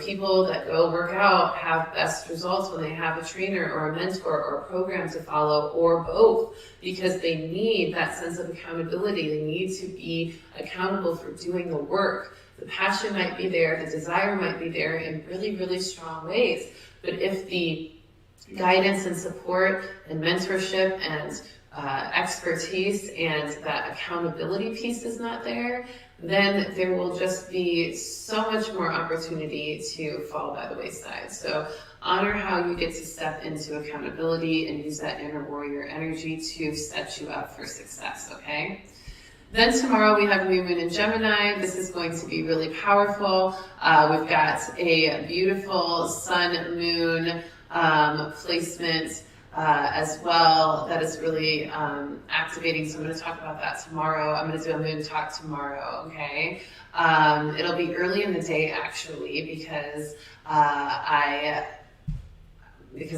people that go work out have best results when they have a trainer or a mentor or a program to follow, or both, because they need that sense of accountability. They need to be accountable for doing the work. The passion might be there, the desire might be there in really, really strong ways. But if the guidance and support and mentorship and expertise and that accountability piece is not there, then there will just be so much more opportunity to fall by the wayside. So honor how you get to step into accountability and use that inner warrior energy to set you up for success, okay? Then tomorrow we have new moon in Gemini. This is going to be really powerful. We've got a beautiful sun moon placement as well that is really activating. So I'm going to talk about that tomorrow. I'm going to do a moon talk tomorrow, okay? It'll be early in the day actually, because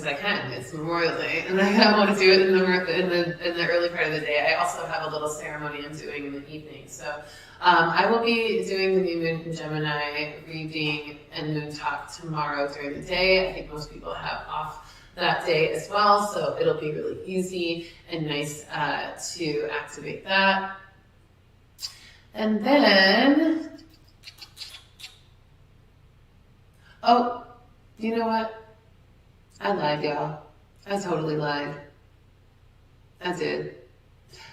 I can. It's Memorial Day, and I want to do it in the early part of the day. I also have a little ceremony I'm doing in the evening. So I will be doing the new moon in Gemini reading and moon talk tomorrow during the day. I think most people have off that day as well, so it'll be really easy and nice to activate that. And then, oh, you know what? I lied, y'all. I totally lied. I did.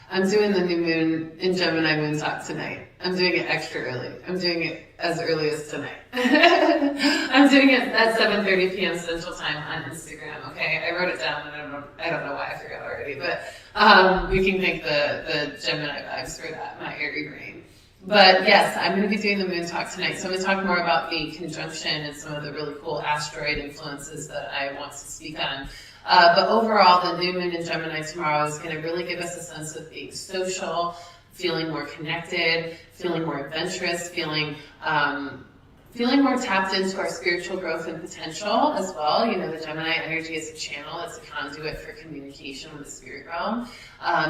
I'm doing the new moon in Gemini moon talk tonight. I'm doing it extra early. I'm doing it as early as tonight. I'm doing it at 7:30 p.m. Central Time on Instagram, okay? I wrote it down and I don't know why I forgot already, but we can thank the Gemini vibes for that, my airy brain. But yes, I'm going to be doing the moon talk tonight. So I'm going to talk more about the conjunction and some of the really cool asteroid influences that I want to speak on. But overall, the new moon in Gemini tomorrow is going to really give us a sense of being social, feeling more connected, feeling more adventurous, feeling more tapped into our spiritual growth and potential as well. You know, the Gemini energy is a channel, it's a conduit for communication with the spirit realm.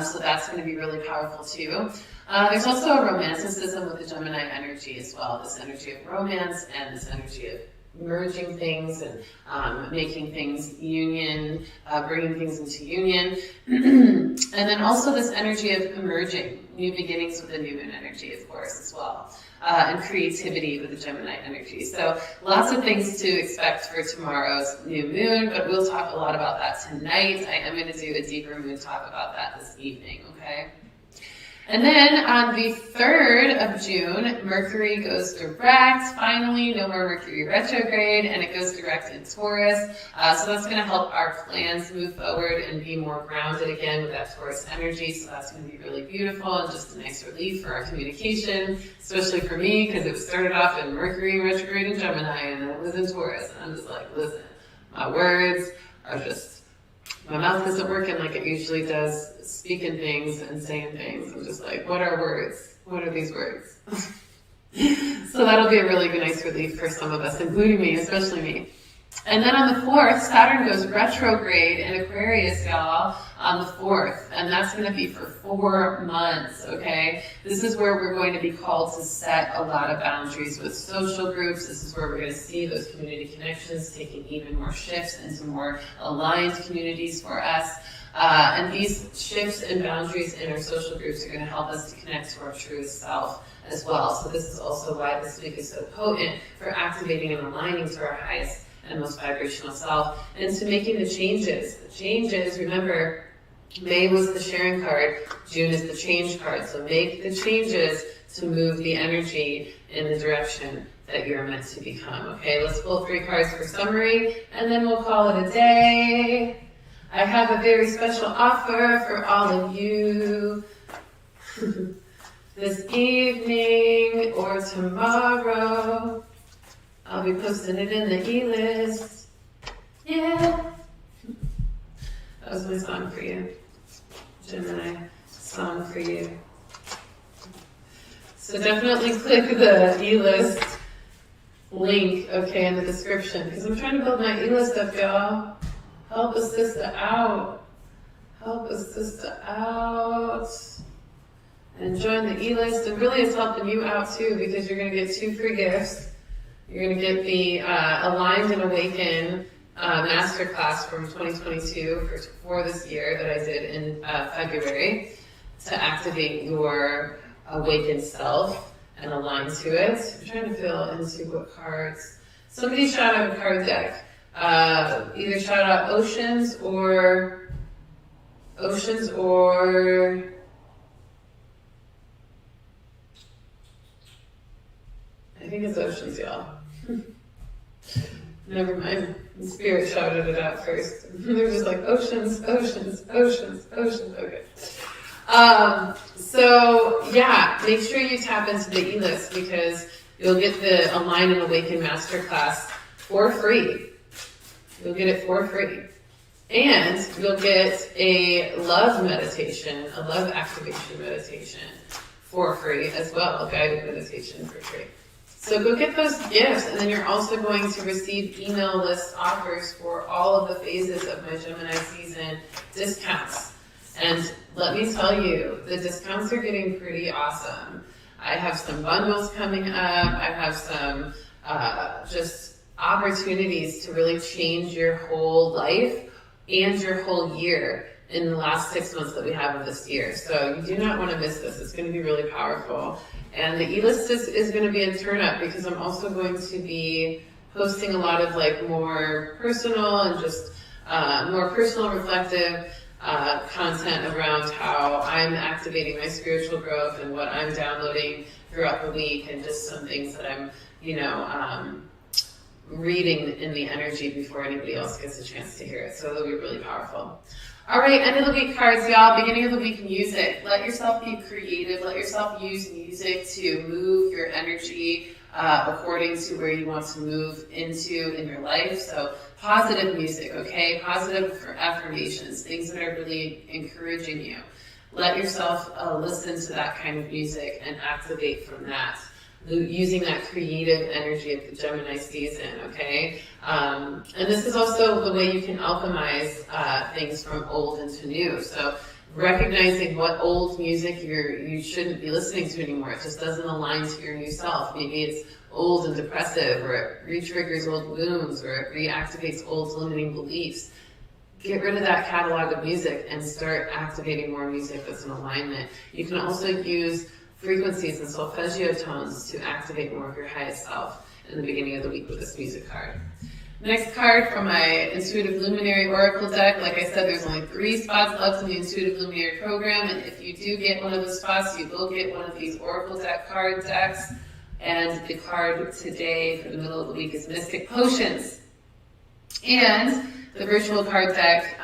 So that's going to be really powerful too. There's also a romanticism with the Gemini energy as well, this energy of romance and this energy of merging things and making things union, bringing things into union. And then also this energy of emerging, new beginnings with the new moon energy, of course, as well. And creativity with the Gemini energy. So lots of things to expect for tomorrow's new moon, but we'll talk a lot about that tonight. I am going to do a deeper moon talk about that this evening, okay? And then on the 3rd of June, Mercury goes direct, finally, no more Mercury retrograde, and it goes direct in Taurus. So that's going to help our plans move forward and be more grounded again with that Taurus energy. So that's going to be really beautiful and just a nice relief for our communication, especially for me, because it started off in Mercury retrograde in Gemini, and then it was in Taurus. And I'm just like, listen, my words are just... my mouth isn't working like it usually does, speaking things and saying things. I'm just like, what are words? What are these words? So that'll be a really nice relief for some of us, including me, especially me. And then on the 4th, Saturn goes retrograde in Aquarius, y'all, on the 4th. And that's going to be for 4 months, okay? This is where we're going to be called to set a lot of boundaries with social groups. This is where we're going to see those community connections taking even more shifts into more aligned communities for us. And these shifts and boundaries in our social groups are going to help us to connect to our truest self as well. So this is also why this week is so potent for activating and aligning to our highest and most vibrational self, and to making the changes. The changes, remember, May was the sharing card, June is the change card. So make the changes to move the energy in the direction that you're meant to become. Okay, let's pull 3 cards for summary, and then we'll call it a day. I have a very special offer for all of you this evening or tomorrow. I'll be posting it in the e-list. Yeah. That was my song for you. Gemini song for you. So definitely click the e-list link, okay, in the description, because I'm trying to build my e-list up, y'all. Help a sister out. Help a sister out. And join the e-list. And really it's helping you out too, because you're going to get 2 free gifts. You're going to get the Aligned and Awaken masterclass from 2022 for this year that I did in February to activate your awakened self and align to it. I'm trying to fill into what cards. Somebody shout out a card deck. Either shout out Oceans or I think it's Oceans, y'all. Never mind. The spirit shouted it out first. They're just like, Oceans, Oceans, Oceans, Oceans. Okay. So, yeah, make sure you tap into the e-list because you'll get the Align and Awaken Masterclass for free. You'll get it for free. And you'll get a love meditation, a love activation meditation for free as well, a guided meditation for free. So go get those gifts, and then you're also going to receive email list offers for all of the phases of my Gemini season discounts. And let me tell you, the discounts are getting pretty awesome. I have some bundles coming up. I have some just opportunities to really change your whole life and your whole year in the last 6 months that we have of this year. So you do not want to miss this. It's going to be really powerful. And the e-list is going to be a turn up because I'm also going to be posting a lot of like more personal and just more personal reflective content around how I'm activating my spiritual growth and what I'm downloading throughout the week, and just some things that I'm, reading in the energy before anybody else gets a chance to hear it. So it'll be really powerful. All right, end of the week cards, y'all. Beginning of the week music. Let yourself be creative. Let yourself use music to move your energy according to where you want to move into in your life. So positive music, okay? Positive affirmations, things that are really encouraging you. Let yourself listen to that kind of music and activate from that, using that creative energy of the Gemini season, okay? And this is also the way you can alchemize things from old into new. So recognizing what old music you shouldn't be listening to anymore. It just doesn't align to your new self. Maybe it's old and depressive, or it re-triggers old wounds, or it reactivates old limiting beliefs. Get rid of that catalog of music and start activating more music that's in alignment. You can also use frequencies and solfeggio tones to activate more of your highest self in the beginning of the week with this music card. Next card from my Intuitive Luminary Oracle deck. Like I said, there's only 3 spots left in the Intuitive Luminary program, and if you do get one of those spots, you will get one of these Oracle deck card decks. And the card today for the middle of the week is Mystic Potions. And the virtual card deck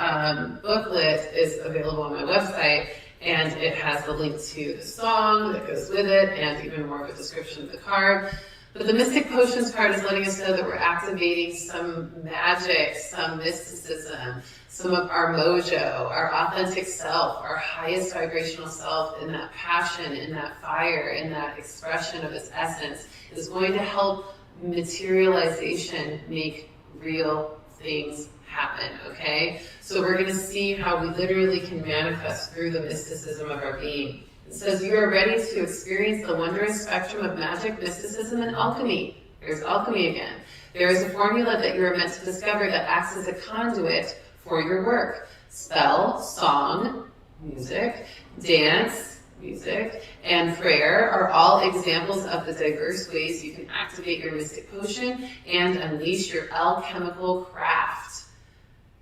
booklet is available on my website, and it has the link to the song that goes with it and even more of a description of the card. But the Mystic Potions card is letting us know that we're activating some magic, some mysticism, some of our mojo, our authentic self, our highest vibrational self, in that passion, in that fire, in that expression of its essence, is going to help materialization make real things happen, okay? So we're going to see how we literally can manifest through the mysticism of our being. It says, you are ready to experience the wondrous spectrum of magic, mysticism, and alchemy. There's alchemy again. There is a formula that you are meant to discover that acts as a conduit for your work. Spell, song, music, dance, music, and prayer are all examples of the diverse ways you can activate your mystic potion and unleash your alchemical craft.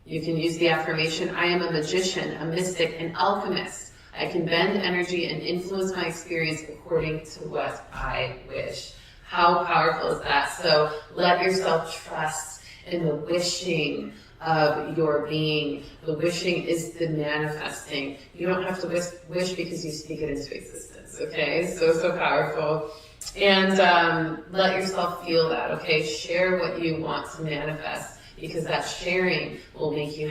You can use the affirmation, I am a magician, a mystic, an alchemist. I can bend energy and influence my experience according to what I wish. How powerful is that? So let yourself trust in the wishing of your being. The wishing is the manifesting. You don't have to wish because you speak it into existence, okay? So powerful. And let yourself feel that, okay? Share what you want to manifest, because that sharing will make you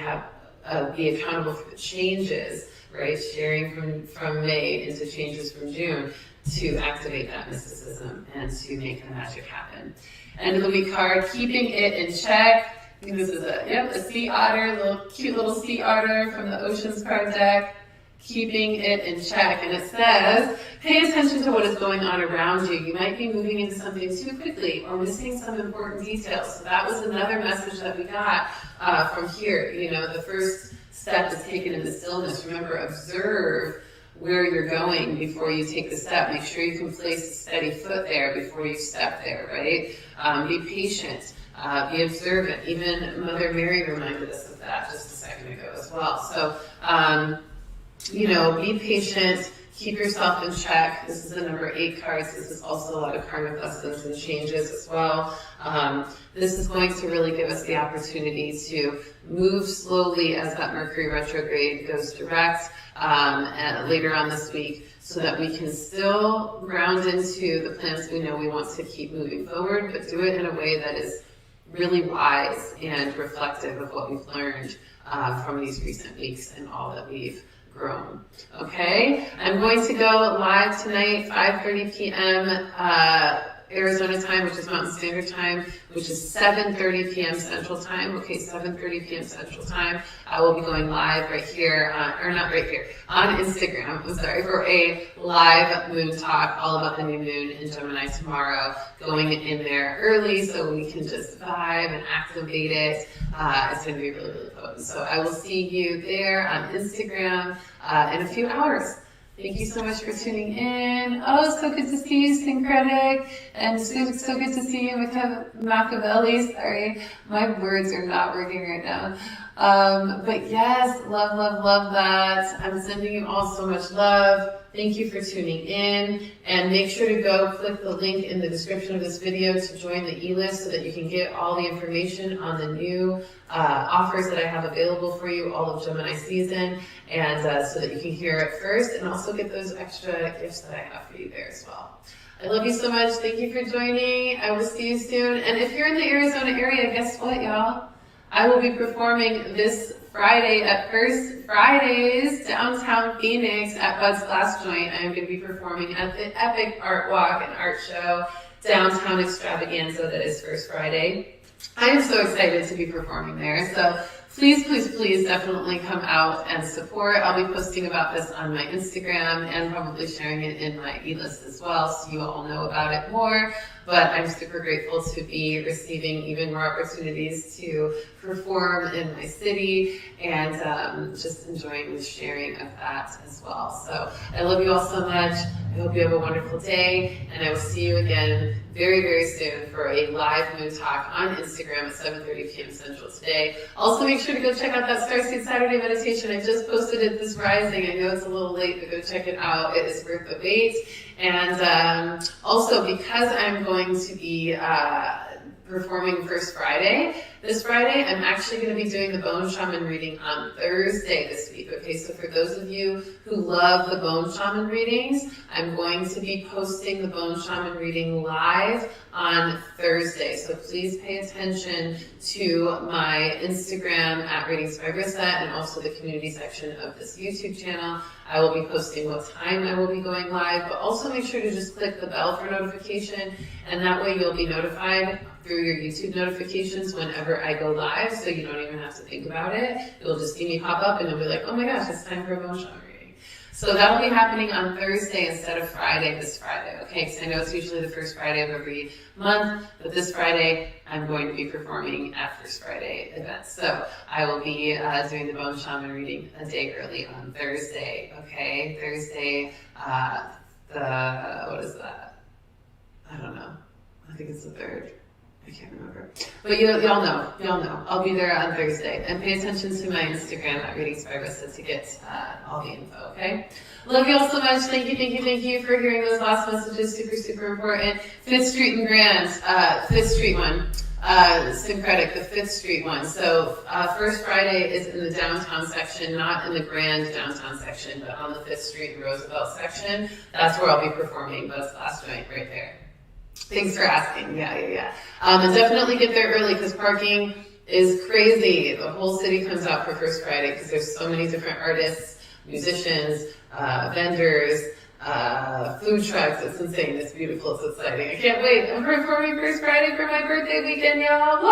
be accountable for the changes, right? Sharing from May into changes from June to activate that mysticism and to make the magic happen. End of the week card, keeping it in check. I think this is a sea otter, cute little sea otter from the Oceans card deck. Keeping it in check. And it says, pay attention to what is going on around you. You might be moving into something too quickly or missing some important details. So that was another message that we got from here. The first step is taken in the stillness. Remember, observe where you're going before you take the step. Make sure you can place a steady foot there before you step there, right? Be patient. Be observant. Even Mother Mary reminded us of that just a second ago as well. So, be patient, keep yourself in check. This is the number 8 card. So this is also a lot of karmic lessons and changes as well. This is going to really give us the opportunity to move slowly as that Mercury retrograde goes direct later on this week, so that we can still ground into the plans we know we want to keep moving forward, but do it in a way that is really wise and reflective of what we've learned from these recent weeks and all that we've grown. Okay, I'm going to go live tonight, 5:30 p.m. Arizona time, which is Mountain Standard Time, which is 7:30 p.m. Central Time. Okay, 7:30 p.m. Central Time. I will be going live right here, or not right here, on Instagram, I'm sorry, for a live moon talk all about the new moon in Gemini tomorrow, going in there early so we can just vibe and activate it. It's going to be really, really potent. So I will see you there on Instagram in a few hours. Thank you so much for tuning in. Oh, so good to see you, Syncretic. And so good to see you, Machiavelli. Sorry, my words are not working right now. But yes, love, love, love that. I'm sending you all so much love. Thank you for tuning in. And make sure to go click the link in the description of this video to join the e-list so that you can get all the information on the new offers that I have available for you all of Gemini season, and so that you can hear it first and also get those extra gifts that I have for you there as well. I love you so much. Thank you for joining. I will see you soon. And if you're in the Arizona area, guess what, y'all? I will be performing this Friday at First Fridays, downtown Phoenix at Bud's Glass Joint. I am going to be performing at the Epic Art Walk and Art Show Downtown Extravaganza that is First Friday. I am so excited to be performing there. So please, please, please definitely come out and support. I'll be posting about this on my Instagram and probably sharing it in my e-list as well, so you all know about it more. But I'm super grateful to be receiving even more opportunities to perform in my city, and just enjoying the sharing of that as well. So I love you all so much. I hope you have a wonderful day, and I will see you again very, very soon for a live moon talk on Instagram at 7:30 p.m. Central today. Also, make sure to go check out that Starseed Saturday meditation. I just posted it this rising. I know it's a little late, but go check it out. It is worth the wait. And also, because I'm going to be performing First Friday, this Friday, I'm actually going to be doing the Bone Shaman reading on Thursday this week. Okay, so for those of you who love the Bone Shaman readings, I'm going to be posting the Bone Shaman reading live on Thursday. So please pay attention to my Instagram at Readings by Rissa, and also the community section of this YouTube channel. I will be posting what time I will be going live, but also make sure to just click the bell for notification, and that way you'll be notified through your YouTube notifications whenever I go live, so you don't even have to think about it. You'll just see me pop up and you'll be like, oh my gosh, it's time for a Bone Shaman reading. So that'll be happening on Thursday instead of Friday, this Friday, okay? Because I know it's usually the first Friday of every month, but this Friday I'm going to be performing at First Friday events. So I will be doing the Bone Shaman reading a day early on Thursday, okay? Thursday, what is that? I don't know. I think it's the 3rd. I can't remember. But y'all know. I'll be there on Thursday. And pay attention to my Instagram at Readings by Rissa to get all the info, okay? Love you all so much. Thank you for hearing those last messages. Super, super important. 5th Street and Grand, 5th Street one. Syncretic, the 5th Street one. So First Friday is in the downtown section, not in the grand downtown section, but on the 5th Street and Roosevelt section. That's where I'll be performing Bud's Glass Joint right there. Thanks for asking. Yeah. And definitely get there early because parking is crazy. The whole city comes out for First Friday because there's so many different artists, musicians, vendors, food trucks. It's insane. It's beautiful. It's exciting. I can't wait. I'm performing First Friday for my birthday weekend, y'all.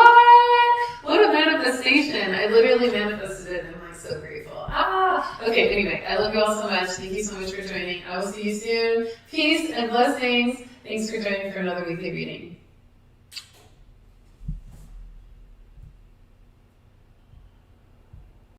What a manifestation. I literally manifested it, and I'm like so grateful. Okay, anyway, I love you all so much. Thank you so much for joining. I will see you soon. Peace and blessings. Thanks for joining for another weekly reading.